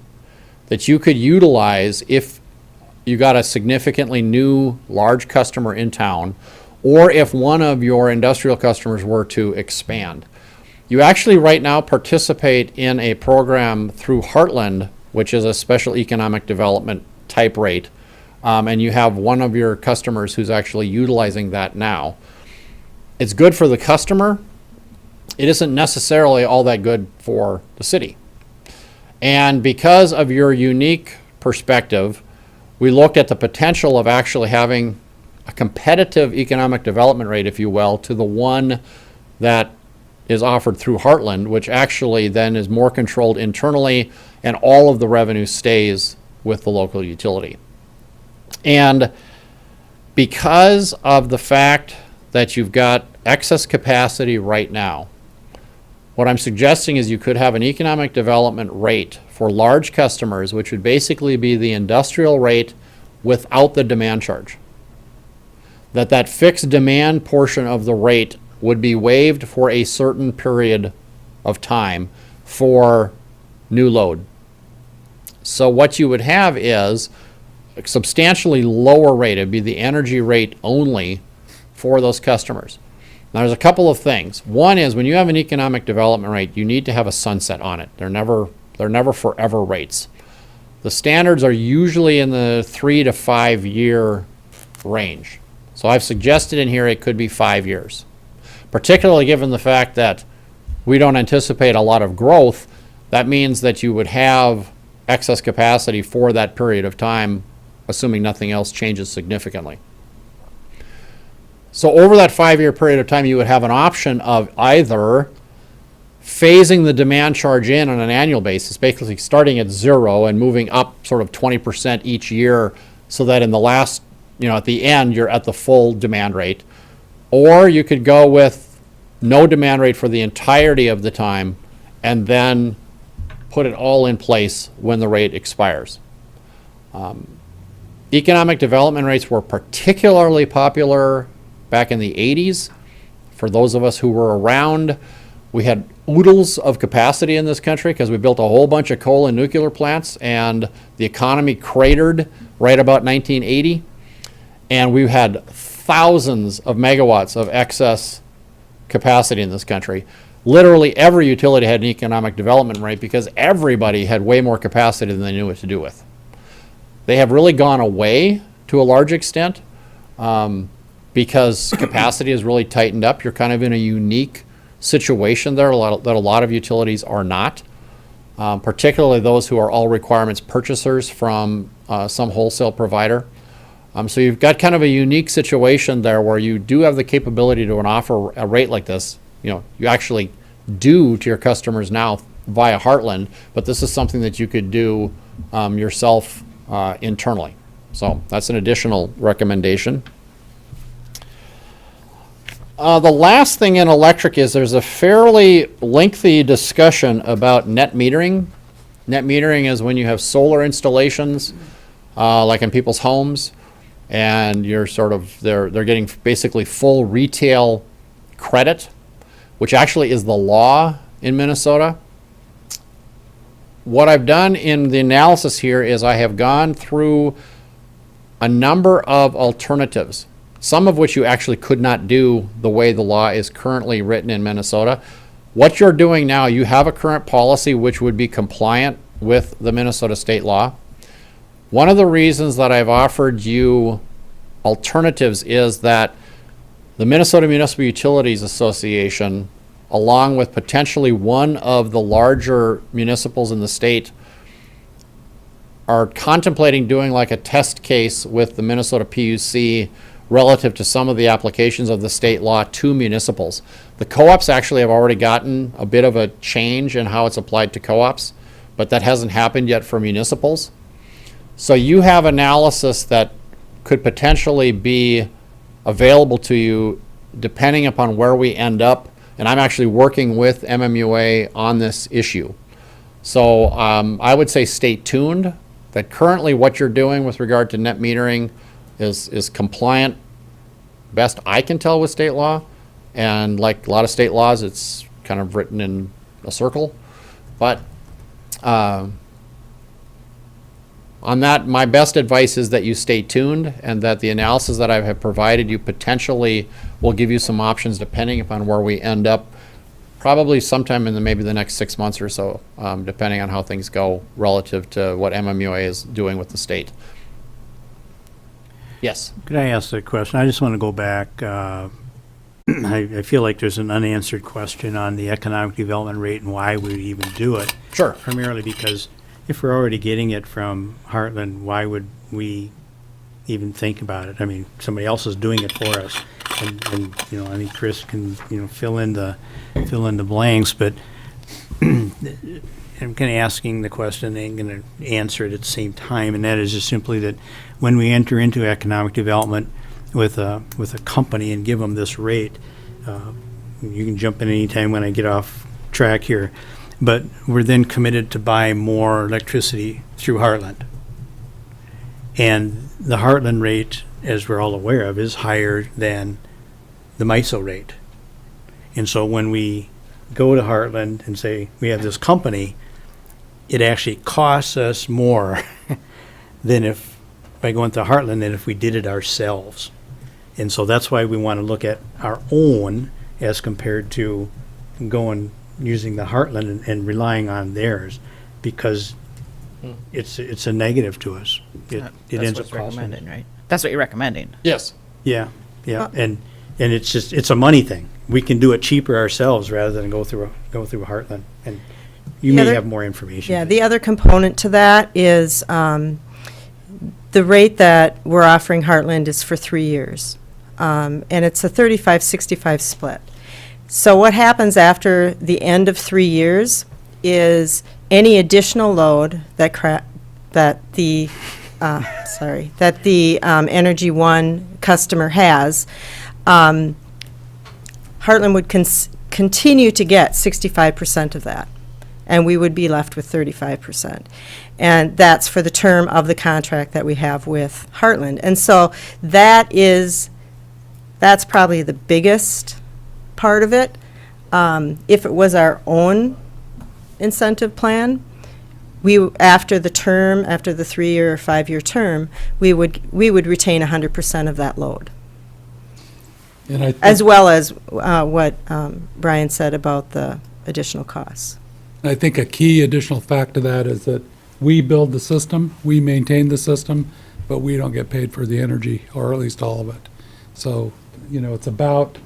that you could utilize if you got a significantly new large customer in town, or if one of your industrial customers were to expand. You actually right now participate in a program through Heartland, which is a special economic development type rate, and you have one of your customers who's actually utilizing that now. It's good for the customer. It isn't necessarily all that good for the city. And because of your unique perspective, we looked at the potential of actually having a competitive economic development rate, if you will, to the one that is offered through Heartland, which actually then is more controlled internally, and all of the revenue stays with the local utility. And because of the fact that you've got excess capacity right now, what I'm suggesting is you could have an economic development rate for large customers, which would basically be the industrial rate without the demand charge. That fixed demand portion of the rate would be waived for a certain period of time for new load. So what you would have is a substantially lower rate. It'd be the energy rate only for those customers. Now, there's a couple of things. One is when you have an economic development rate, you need to have a sunset on it. They're never They're never forever rates. The standards are usually in the 3 to 5 year range. So I've suggested in here it could be 5 years. Particularly given the fact that we don't anticipate a lot of growth, that means that you would have excess capacity for that period of time, assuming nothing else changes significantly. So over that 5-year period of time, you would have an option of either phasing the demand charge in on an annual basis, basically starting at 0 and moving up sort of 20% each year, so that in the last, at the end, you're at the full demand rate. Or you could go with no demand rate for the entirety of the time and then put it all in place when the rate expires. Economic development rates were particularly popular back in the 80s. For those of us who were around, we had oodles of capacity in this country because we built a whole bunch of coal and nuclear plants, and the economy cratered right about 1980. And we had thousands of megawatts of excess capacity in this country. Literally every utility had an economic development rate because everybody had way more capacity than they knew what to do with. They have really gone away to a large extent because capacity has really tightened up. You're kind of in a unique situation there that a lot of utilities are not, particularly those who are all requirements purchasers from some wholesale provider. So you've got kind of a unique situation there where you do have the capability to offer a rate like this. You actually do to your customers now via Heartland, but this is something that you could do yourself internally. So that's an additional recommendation. The last thing in electric is there's a fairly lengthy discussion about net metering. Net metering is when you have solar installations, like in people's homes, and you're they're getting basically full retail credit, which actually is the law in Minnesota. What I've done in the analysis here is I have gone through a number of alternatives, some of which you actually could not do the way the law is currently written in Minnesota. What you're doing now, you have a current policy which would be compliant with the Minnesota state law. One of the reasons that I've offered you alternatives is that the Minnesota Municipal Utilities Association, along with potentially one of the larger municipals in the state, are contemplating doing like a test case with the Minnesota PUC relative to some of the applications of the state law to municipals. The co-ops actually have already gotten a bit of a change in how it's applied to co-ops, but that hasn't happened yet for municipals. So you have analysis that could potentially be available to you depending upon where we end up, and I'm actually working with MMUA on this issue. So I would say stay tuned, that currently what you're doing with regard to net metering is compliant, best I can tell, with state law, and like a lot of state laws, it's kind of written in a circle. But on that, my best advice is that you stay tuned, and that the analysis that I have provided you potentially will give you some options depending upon where we end up, probably sometime in maybe the next 6 months or so, depending on how things go relative to what MMUA is doing with the state. Yes. Could I ask a question? I just want to go back. I feel like there's an unanswered question on the economic development rate and why we would even do it. Sure. Primarily because if we're already getting it from Heartland, why would we even think about it? I mean, somebody else is doing it for us. And I think Chris can, fill in the blanks, but I'm kind of asking the question and going to answer it at the same time, and that is just simply that when we enter into economic development with a company and give them this rate, you can jump in anytime when I get off track here, but we're then committed to buy more electricity through Heartland. And the Heartland rate, as we're all aware of, is higher than the MISO rate. And so when we go to Heartland and say we have this company, it actually costs us more than by going to Heartland than if we did it ourselves. And so that's why we want to look at our own as compared to using the Heartland and relying on theirs, because it's a negative to us. It That's ends up what's costing. recommended, right? That's what you're recommending. Yes. Yeah, yeah, and it's just, it's a money thing. We can do it cheaper ourselves rather than go through Heartland, and you The may other- have more information. Yeah, the other component to that is the rate that we're offering Heartland is for 3 years. And it's a 35-65 split. So what happens after the end of 3 years is any additional load that the Energy One customer has, Heartland would continue to get 65% of that, and we would be left with 35%. And that's for the term of the contract that we have with Heartland. And so that's probably the biggest part of it. If it was our own incentive plan, after the 3-year or 5-year term, we would retain 100% of that load. And I As think, well as what Brian said about the additional costs. I think a key additional fact to that is that we build the system, we maintain the system, but we don't get paid for the energy, or at least all of it. So, it's about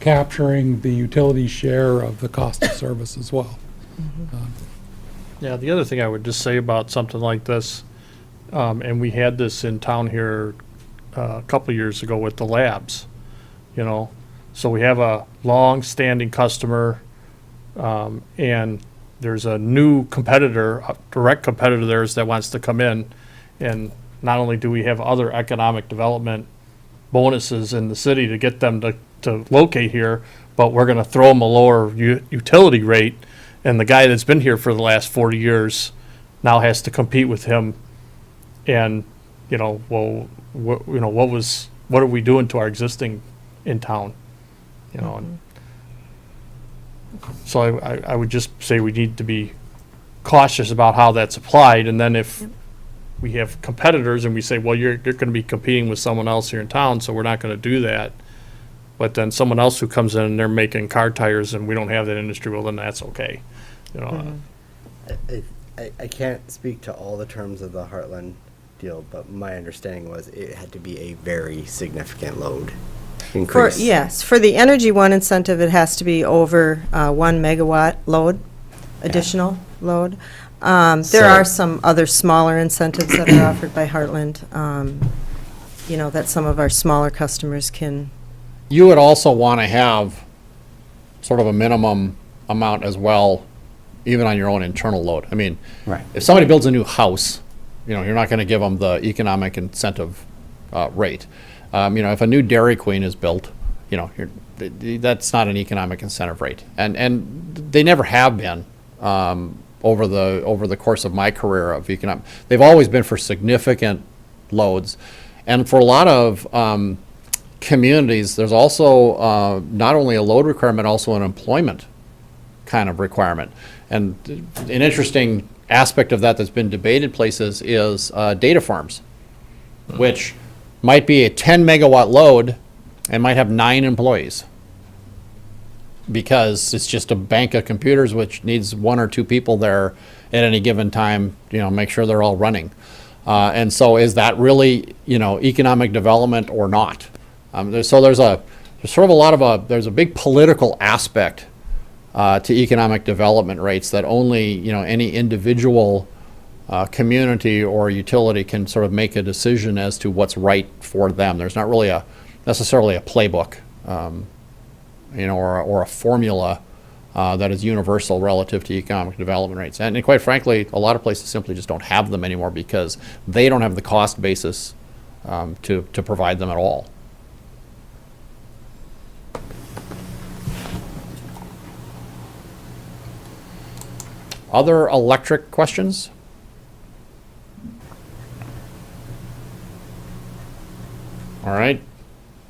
capturing the utility share of the cost of service as well. Yeah, the other thing I would just say about something like this, and we had this in town here a couple of years ago with the labs, So we have a long-standing customer, and there's a new competitor, a direct competitor theirs that wants to come in. And not only do we have other economic development bonuses in the city to get them to locate here, but we're going to throw them a lower utility rate. And the guy that's been here for the last 40 years now has to compete with him. And, what are we doing to our existing in town? And so I would just say we need to be cautious about how that's applied. And then if we have competitors and we say, well, you're going to be competing with someone else here in town, so we're not going to do that. But then someone else who comes in and they're making car tires and we don't have that industry, well, then that's okay. I can't speak to all the terms of the Heartland deal, but my understanding was it had to be a very significant load increase. For the Energy One incentive, it has to be over 1 megawatt load, additional load. There are some other smaller incentives that are offered by Heartland, that some of our smaller customers can. You would also want to have sort of a minimum amount as well, even on your own internal load. I mean, Right. if somebody builds a new house, you're not going to give them the economic incentive rate. If a new Dairy Queen is built, that's not an economic incentive rate, and they never have been over the course of my career of economic. They've always been for significant loads, and for a lot of communities, there's also not only a load requirement, also an employment kind of requirement. And an interesting aspect of that that's been debated places is data farms, which might be a 10 megawatt load and might have 9 employees because it's just a bank of computers which needs 1 or 2 people there at any given time, make sure they're all running. And so is that really, economic development or not? There's a big political aspect to economic development rates that only, any individual community or utility can sort of make a decision as to what's right for them. There's not really necessarily a playbook, or a formula that is universal relative to economic development rates. And quite frankly, a lot of places simply just don't have them anymore because they don't have the cost basis to provide them at all. Other electric questions? All right.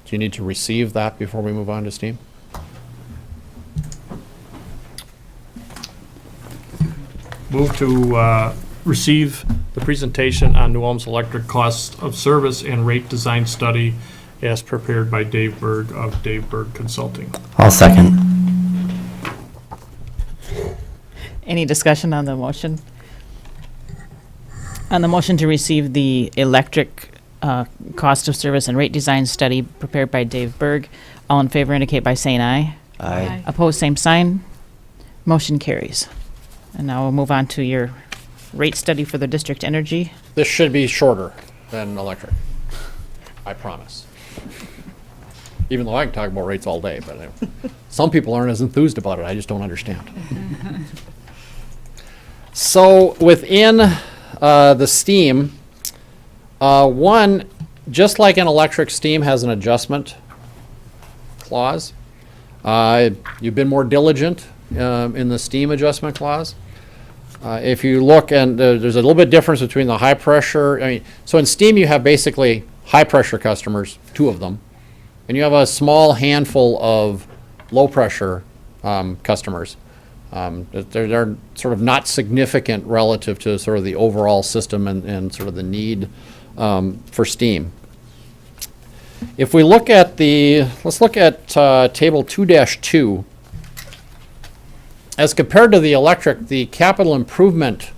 Do you need to receive that before we move on to steam? Move to receive the presentation on New Ulm's electric cost of service and rate design study as prepared by Dave Berg of Dave Berg Consulting. I'll second. Any discussion on the motion? On the motion to receive the electric cost of service and rate design study prepared by Dave Berg, all in favor indicate by saying aye. Aye. Opposed, same sign. Motion carries. And now we'll move on to your rate study for the district energy. This should be shorter than electric. I promise. Even though I can talk about rates all day, but anyway. Some people aren't as enthused about it. I just don't understand. So within the steam, one, just like an electric, steam has an adjustment clause. You've been more diligent in the steam adjustment clause. If you look, and there's a little bit difference between the high pressure, so in steam you have basically high pressure customers, 2 of them, and you have a small handful of low pressure customers. They're sort of not significant relative to sort of the overall system and sort of the need for steam. If we look at let's look at table 2-2. As compared to the electric, the capital improvement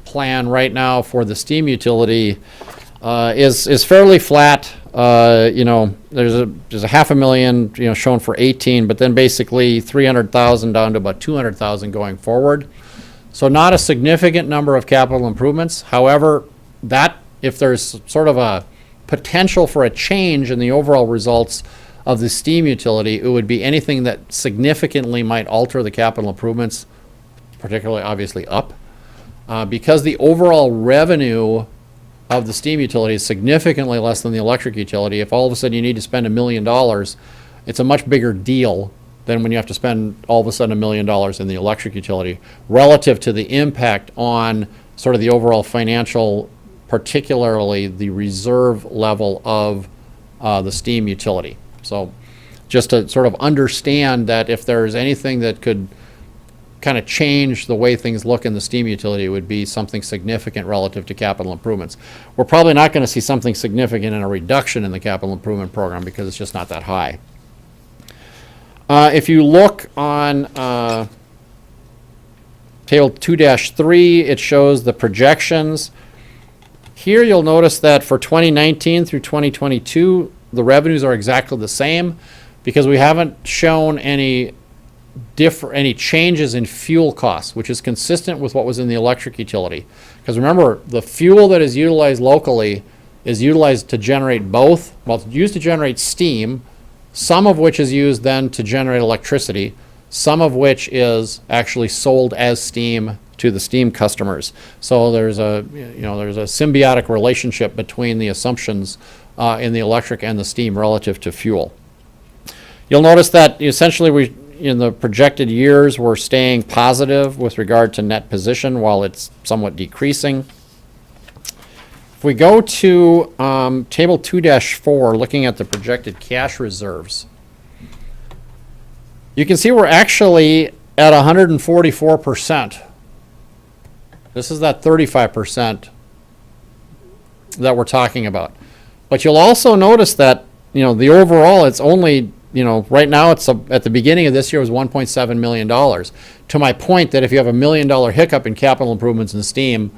plan right now for the steam utility is fairly flat. There's a $500,000 shown for 18, but then basically 300,000 down to about 200,000 going forward. So not a significant number of capital improvements. However, that if there's sort of a potential for a change in the overall results of the steam utility, it would be anything that significantly might alter the capital improvements, particularly obviously up. Because the overall revenue of the steam utility is significantly less than the electric utility, if all of a sudden you need to spend $1 million, it's a much bigger deal than when you have to spend all of a sudden $1 million in the electric utility, relative to the impact on sort of the overall financial, particularly the reserve level of the steam utility. So just to sort of understand that if there's anything that could kind of change the way things look in the steam utility, it would be something significant relative to capital improvements. We're probably not going to see something significant in a reduction in the capital improvement program because it's just not that high. If you look on table 2-3, it shows the projections. Here you'll notice that for 2019 through 2022, the revenues are exactly the same because we haven't shown any changes in fuel costs, which is consistent with what was in the electric utility. Because remember, the fuel that is utilized locally is utilized to generate both, well, it's used to generate steam, some of which is used then to generate electricity, some of which is actually sold as steam to the steam customers. So there's a symbiotic relationship between the assumptions in the electric and the steam relative to fuel. You'll notice that essentially in the projected years, we're staying positive with regard to net position while it's somewhat decreasing. If we go to table 2-4, looking at the projected cash reserves, you can see we're actually at 144%. This is that 35% that we're talking about. But you'll also notice that, the overall, it's only, right now it's at the beginning of this year it was $1.7 million. To my point that if you have $1 million hiccup in capital improvements in steam,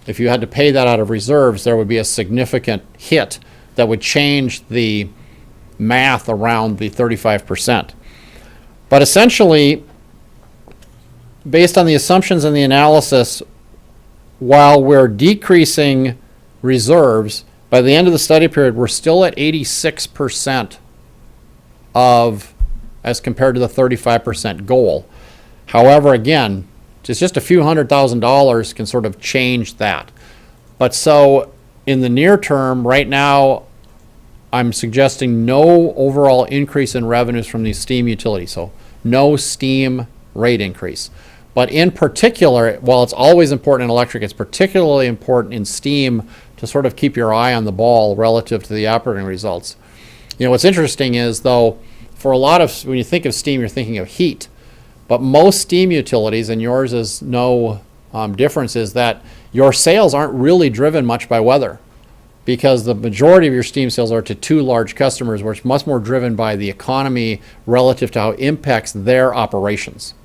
if you had to pay that out of reserves, there would be a significant hit that would change the math around the 35%. But essentially, based on the assumptions and the analysis, while we're decreasing reserves, by the end of the study period, we're still at 86% as compared to the 35% goal. However, again, just a few $100,000 can sort of change that. But so in the near term, right now, I'm suggesting no overall increase in revenues from the steam utility. So no steam rate increase. But in particular, while it's always important in electric, it's particularly important in steam to sort of keep your eye on the ball relative to the operating results. What's interesting is, though, for a lot of, when you think of steam, you're thinking of heat. But most steam utilities, and yours is no difference, is that your sales aren't really driven much by weather, because the majority of your steam sales are to 2 large customers, where it's much more driven by the economy relative to how it impacts their operations.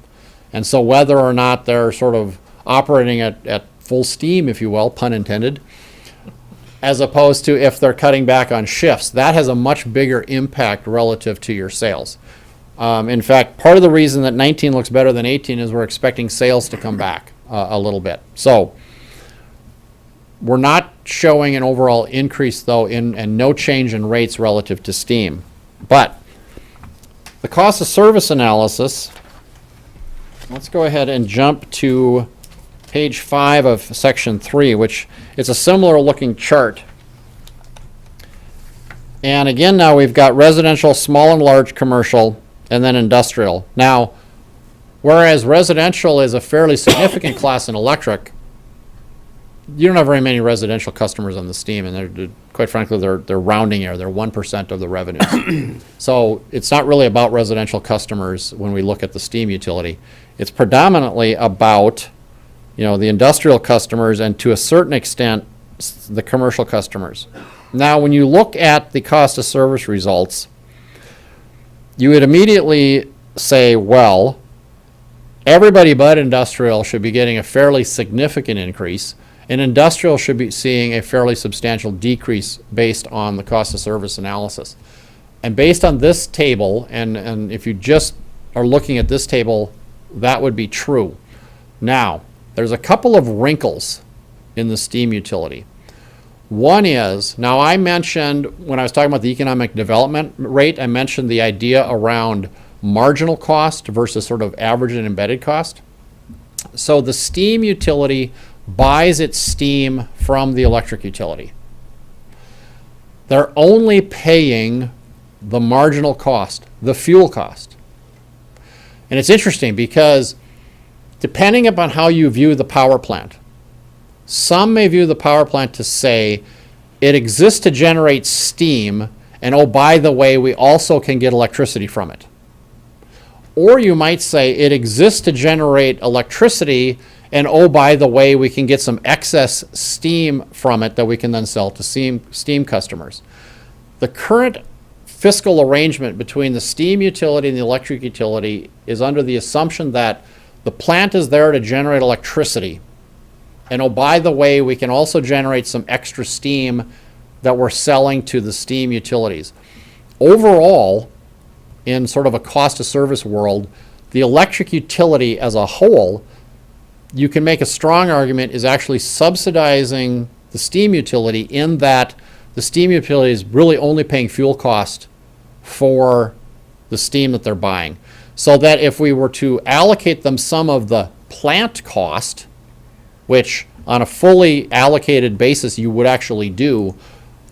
And so whether or not they're sort of operating at full steam, if you will, pun intended, as opposed to if they're cutting back on shifts, that has a much bigger impact relative to your sales. In fact, part of the reason that 19 looks better than 18 is we're expecting sales to come back a little bit. So we're not showing an overall increase, though, and no change in rates relative to steam. But the cost of service analysis, let's go ahead and jump to page 5 of section 3, which is a similar looking chart. And again, now we've got residential, small and large commercial, and then industrial. Now, whereas residential is a fairly significant class in electric, you don't have very many residential customers on the steam, and they're quite frankly, they're rounding error. They're 1% of the revenues. So it's not really about residential customers when we look at the steam utility. It's predominantly about, the industrial customers and to a certain extent, the commercial customers. Now, when you look at the cost of service results, you would immediately say, well, everybody but industrial should be getting a fairly significant increase, and industrial should be seeing a fairly substantial decrease based on the cost of service analysis. And based on this table, and if you just are looking at this table, that would be true. Now, there's a couple of wrinkles in the steam utility. One is, now I mentioned, when I was talking about the economic development rate, I mentioned the idea around marginal cost versus sort of average and embedded cost. So the steam utility buys its steam from the electric utility. They're only paying the marginal cost, the fuel cost. And it's interesting because depending upon how you view the power plant, some may view the power plant to say it exists to generate steam, and oh, by the way, we also can get electricity from it. Or you might say it exists to generate electricity, and oh, by the way, we can get some excess steam from it that we can then sell to steam customers. The current fiscal arrangement between the steam utility and the electric utility is under the assumption that the plant is there to generate electricity. And oh, by the way, we can also generate some extra steam that we're selling to the steam utilities. Overall, in sort of a cost of service world, the electric utility as a whole, you can make a strong argument, is actually subsidizing the steam utility in that the steam utility is really only paying fuel cost for the steam that they're buying. So that if we were to allocate them some of the plant cost, which on a fully allocated basis you would actually do,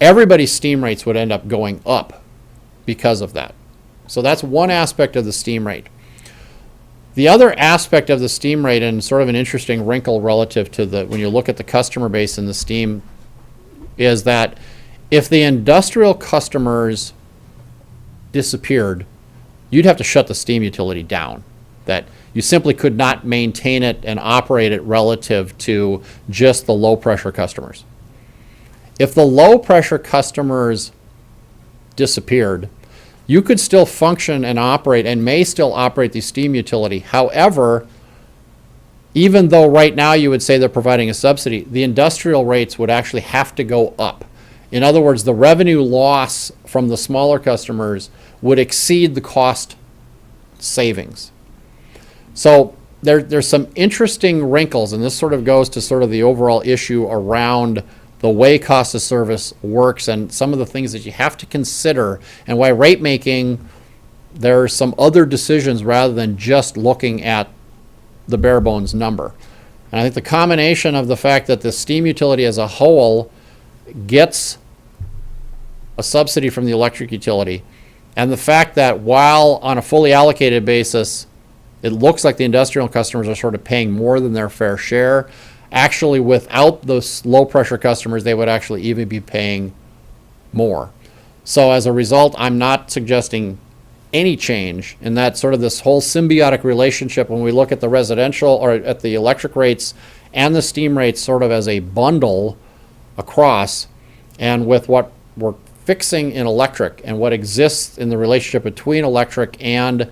everybody's steam rates would end up going up because of that. So that's one aspect of the steam rate. The other aspect of the steam rate, and sort of an interesting wrinkle relative to when you look at the customer base in the steam, is that if the industrial customers disappeared, you'd have to shut the steam utility down. That you simply could not maintain it and operate it relative to just the low pressure customers. If the low pressure customers disappeared, you could still function and operate, and may still operate the steam utility. However, even though right now you would say they're providing a subsidy, the industrial rates would actually have to go up. In other words, the revenue loss from the smaller customers would exceed the cost savings. So there's some interesting wrinkles, and this sort of goes to sort of the overall issue around the way cost of service works and some of the things that you have to consider, and why rate making, there are some other decisions rather than just looking at the bare bones number. And I think the combination of the fact that the steam utility as a whole gets a subsidy from the electric utility, and the fact that while on a fully allocated basis, it looks like the industrial customers are sort of paying more than their fair share, actually without those low pressure customers, they would actually even be paying more. So as a result, I'm not suggesting any change in that sort of this whole symbiotic relationship when we look at the residential or at the electric rates and the steam rates sort of as a bundle across, and with what we're fixing in electric and what exists in the relationship between electric and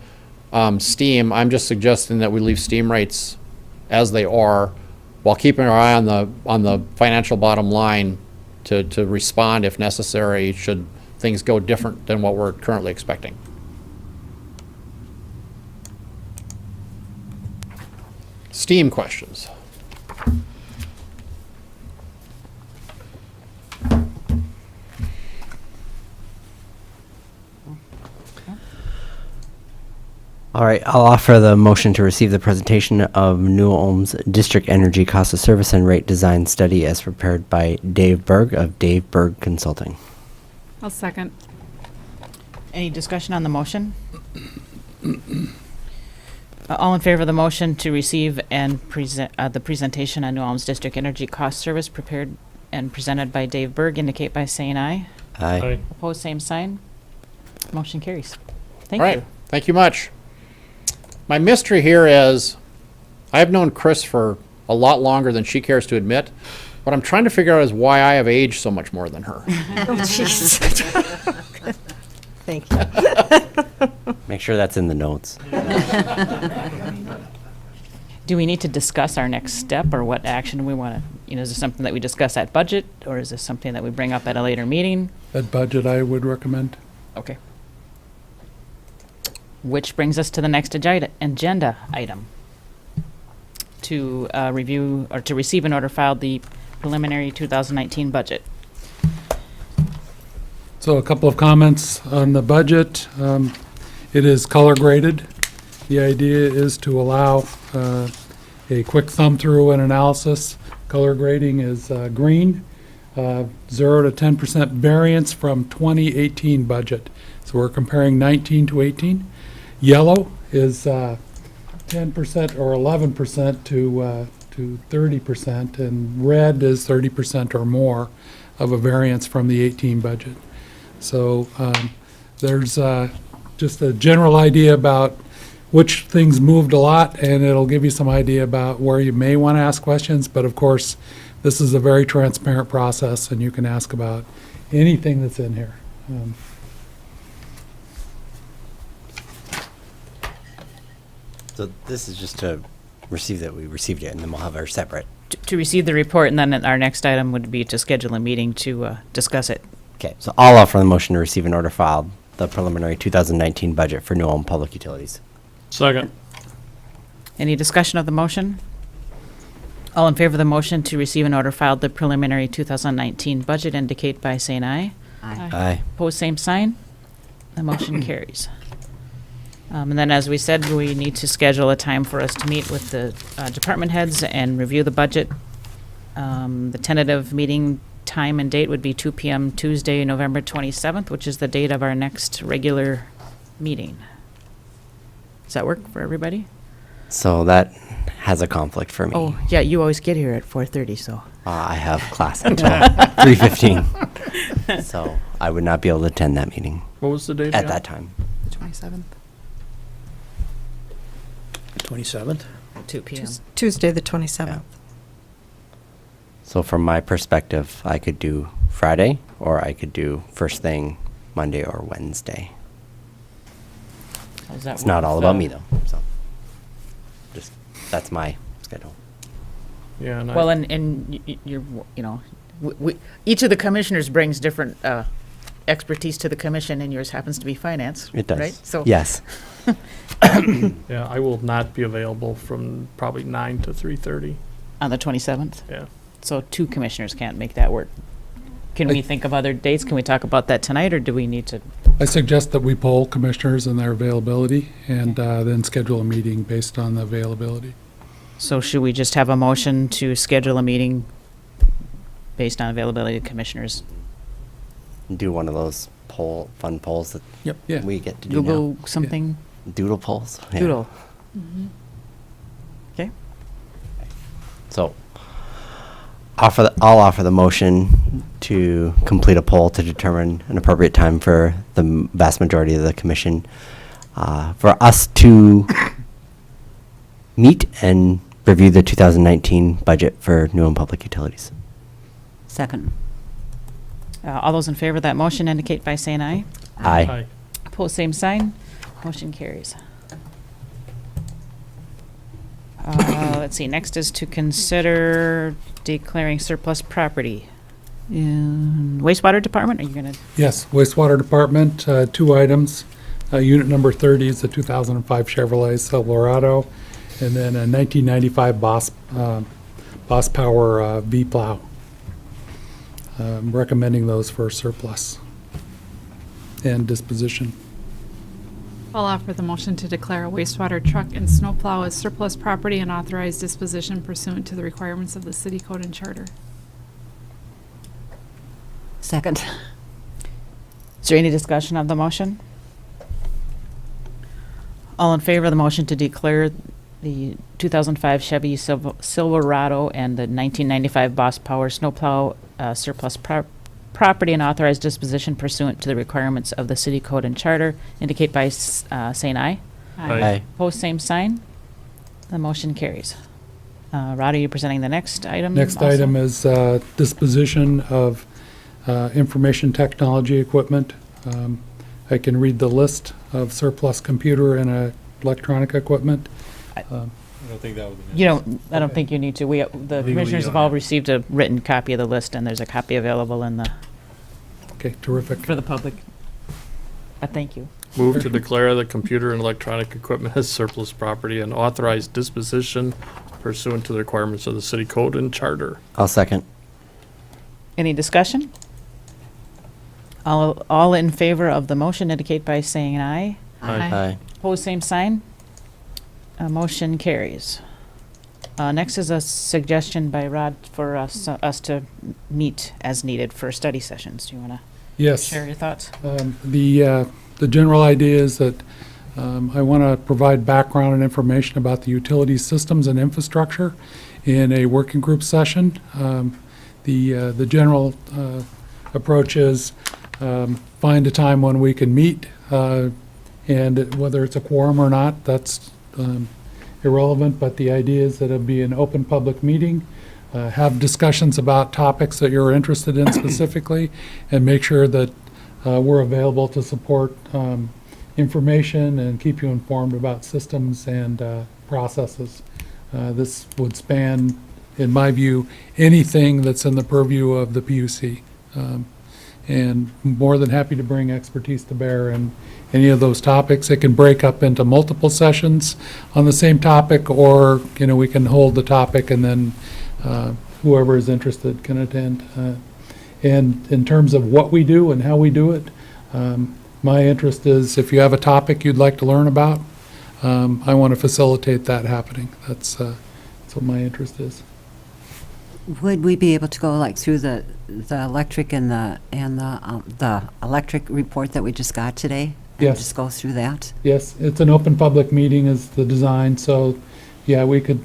steam, I'm just suggesting that we leave steam rates as they are while keeping our eye on the financial bottom line to respond if necessary should things go different than what we're currently expecting. Steam questions. All right, I'll offer the motion to receive the presentation of New Ulm's District Energy Cost of Service and Rate Design Study as prepared by Dave Berg of Dave Berg Consulting. I'll second. Any discussion on the motion? All in favor of the motion to receive and present, the presentation on New Ulm's District Energy Cost Service prepared and presented by Dave Berg indicate by saying aye. Aye. Opposed, same sign. Motion carries. Thank All right, you. thank you much. My mystery here is, I've known Chris for a lot longer than she cares to admit. What I'm trying to figure out is why I have aged so much more than her. Oh, jeez. Thank you. Make sure that's in the notes. Do we need to discuss our next step or what action we want to, is this something that we discuss at budget or is this something that we bring up at a later meeting? That budget I would recommend. Okay. Which brings us to the next agenda item. To review or to receive and order filed the preliminary 2019 budget. So a couple of comments on the budget. It is color graded. The idea is to allow a quick thumb through and analysis. Color grading is green, 0 to 10% variance from 2018 budget. So we're comparing 19 to 18. Yellow is 10% or 11% to 30%, and red is 30% or more of a variance from the 18 budget. So there's just a general idea about which things moved a lot, and it'll give you some idea about where you may want to ask questions. But of course, this is a very transparent process, and you can ask about anything that's in here. So this is just to receive that we received it, and then we'll have our separate. To receive the report, and then our next item would be to schedule a meeting to discuss it. Okay, so I'll offer the motion to receive and order filed the preliminary 2019 budget for New Ulm Public Utilities. Second. Any discussion of the motion? All in favor of the motion to receive and order filed the preliminary 2019 budget indicate by saying aye. Aye. Aye. Opposed, same sign. The motion carries. And then, as we said, we need to schedule a time for us to meet with the department heads and review the budget. The tentative meeting time and date would be 2 p.m. Tuesday, November 27th, which is the date of our next regular meeting. Does that work for everybody? So that has a conflict for me. Oh, yeah, you always get here at 4:30, so. I have class until 3:15. So I would not be able to attend that meeting What was the date at again? that time. The 27th. 27th? 2 p.m. Tuesday, the 27th. So from my perspective, I could do Friday, or I could do first thing Monday or Wednesday. How's that It's work? not all about me though, so just, that's my schedule. Yeah, and Well, and you're, each of the commissioners brings different expertise to the commission, and yours happens to be finance, It does. right? So Yes. yeah, I will not be available from probably 9 to 3:30. on the 27th, Yeah. so 2 commissioners can't make that work. Can we think of other dates? Can we talk about that tonight, or do we need to? I suggest that we poll commissioners and their availability, and then schedule a meeting based on the availability. So should we just have a motion to schedule a meeting based on availability of commissioners? Do one of those fun polls that Yeah. we get to do now. Google something, Doodle polls. Yeah. doodle. Okay, So I'll offer the motion to complete a poll to determine an appropriate time for the vast majority of the commission for us to meet and review the 2019 budget for New Ulm Public Utilities. Second. all those in favor of that motion indicate by saying aye. Aye. Opposed, same sign. Motion carries. let's see, next is to consider declaring surplus property. In wastewater department, are you gonna, Yes, wastewater department, 2 items. Unit number 30 is the 2005 Chevrolet Silverado, and then a 1995 Boss Power V-Plow. Recommending those for surplus and disposition. I'll offer the motion to declare a wastewater truck and snowplow as surplus property and authorize disposition pursuant to the requirements of the city code and charter. Second. is there any discussion of the motion? All in favor of the motion to declare the 2005 Chevy Silverado and the 1995 Boss Power snowplow surplus property and authorize disposition pursuant to the requirements of the city code and charter, indicate by saying aye. Aye. Opposed, same sign. The motion carries. Rod, are you presenting the next item? Next also? item is disposition of information technology equipment. I can read the list of surplus computer and electronic equipment. I don't think that would be You don't, I don't think you need to. The commissioners have all received a written copy of the list, and there's a copy available in the, Okay, terrific. for the public. Thank you. Move to declare the computer and electronic equipment as surplus property and authorize disposition pursuant to the requirements of the city code and charter. I'll second. Any discussion? All in favor of the motion indicate by saying aye. Aye. Opposed, same sign. Motion carries. Next is a suggestion by Rod for us to meet as needed for study sessions. Do you want to Yes. share your thoughts? The general idea is that I want to provide background and information about the utility systems and infrastructure in a working group session. The general approach is find a time when we can meet, and whether it's a quorum or not, that's irrelevant, but the idea is that it'll be an open public meeting, have discussions about topics that you're interested in specifically, and make sure that we're available to support information and keep you informed about systems and processes. This would span, in my view, anything that's in the purview of the PUC. And more than happy to bring expertise to bear in any of those topics. It can break up into multiple sessions on the same topic, or, we can hold the topic and then whoever is interested can attend. And in terms of what we do and how we do it, my interest is if you have a topic you'd like to learn about, I want to facilitate that happening. That's what my interest is. Would we be able to go like through the electric and the electric report that we just got today? And Yes. just go through that? Yes, it's an open public meeting is the design, so, yeah, we could,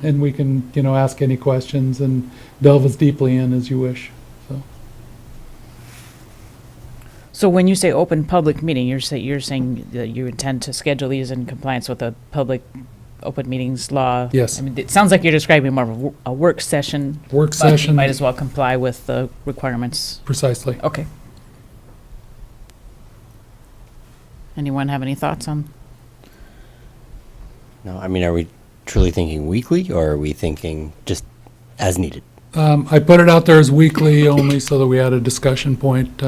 and we can, ask any questions and delve as deeply in as you wish, so. So when you say open public meeting, you're saying that you intend to schedule these in compliance with the public open meetings law? Yes. I mean, it sounds like you're describing more of a work session. Work but you session, might as well comply with the requirements. precisely. Okay. Anyone have any thoughts on? No, I mean, are we truly thinking weekly, or are we thinking just as needed? I put it out there as weekly only so that we had a discussion point.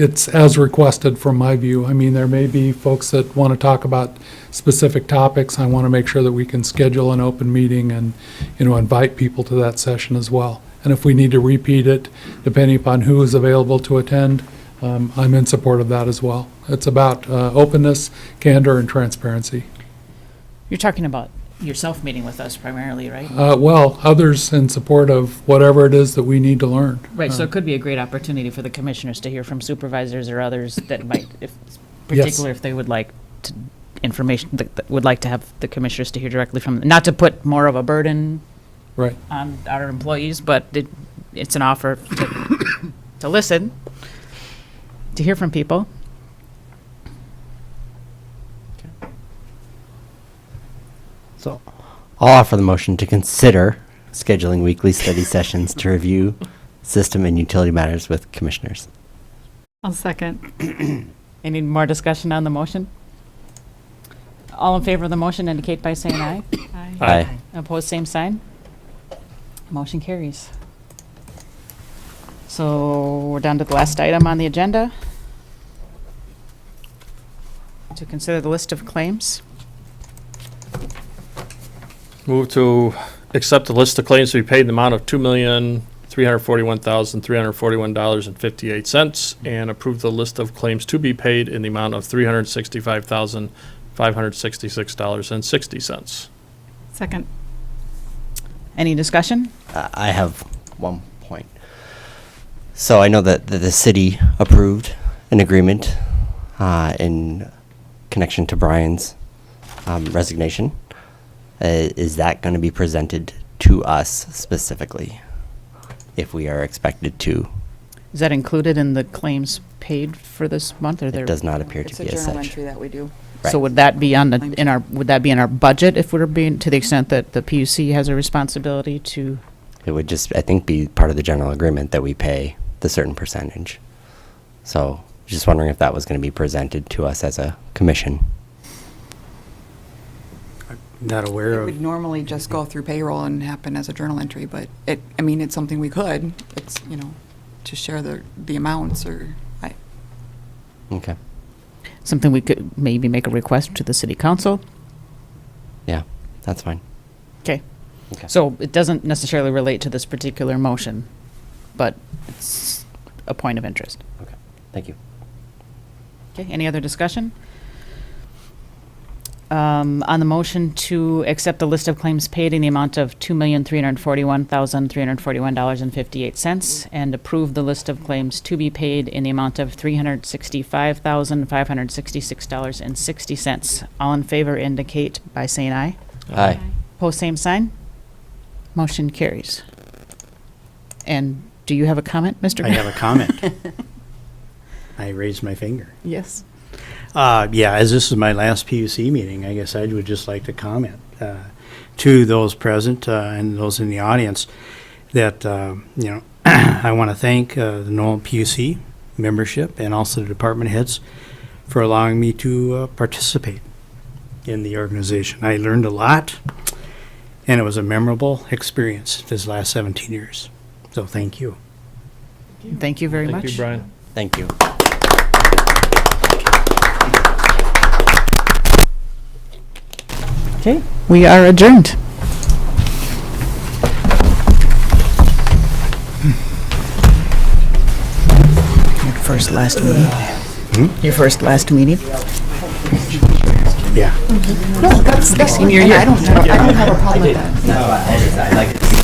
It's as requested from my view. I mean, there may be folks that want to talk about specific topics. I want to make sure that we can schedule an open meeting and, invite people to that session as well. And if we need to repeat it, depending upon who is available to attend, I'm in support of that as well. It's about openness, candor, and transparency. You're talking about yourself meeting with us primarily, right? Well, others in support of whatever it is that we need to learn. Right, so it could be a great opportunity for the commissioners to hear from supervisors or others that might, if, Yes. particularly if they would like to, information, that would like to have the commissioners to hear directly from, not to put more of a burden Right. on our employees, but it's an offer to listen, to hear from people. So I'll offer the motion to consider scheduling weekly study sessions to review system and utility matters with commissioners. I'll second. Any more discussion on the motion? All in favor of the motion indicate by saying aye. Aye. Aye. Opposed, same sign. Motion carries. So we're down to the last item on the agenda. To consider the list of claims. Move to accept the list of claims to be paid in the amount of $2,341,341.58 and approve the list of claims to be paid in the amount of $365,566.60. Second. Any discussion? I have one point. So I know that the city approved an agreement in connection to Brian's resignation. Is that going to be presented to us specifically if we are expected to? Is that included in the claims paid for this month, or It does not appear to It's be a as journal such. entry that we do. Right. So would that be on would that be in our budget if we're being, to the extent that the PUC has a responsibility to? It would just, I think, be part of the general agreement that we pay the certain percentage. So just wondering if that was going to be presented to us as a commission. Not aware It of. would normally just go through payroll and happen as a journal entry, but it's something we could. It's, to share the amounts Okay. Something we could maybe make a request to the city council? Yeah, that's fine. Okay. Okay. So it doesn't necessarily relate to this particular motion, but it's a point of interest. Okay. Thank you. Okay, any other discussion? On the motion to accept the list of claims paid in the amount of $2,341,341.58 and approve the list of claims to be paid in the amount of $365,566.60. All in favor indicate by saying aye. Aye. Post same sign. Motion carries. And do you have a comment, Mr. I have a comment. I raised my finger. Yes. Yeah, as this is my last PUC meeting, I guess I would just like to comment to those present and those in the audience that, I want to thank the Noel PUC membership and also the department heads for allowing me to participate in the organization. I learned a lot, and it was a memorable experience this last 17 years. So thank you. Thank you very much. Thank you, Brian. Thank you. Okay, we are adjourned. Your first last meeting. Your first last meeting. Yeah. No, that's senior year. I don't have a problem with that.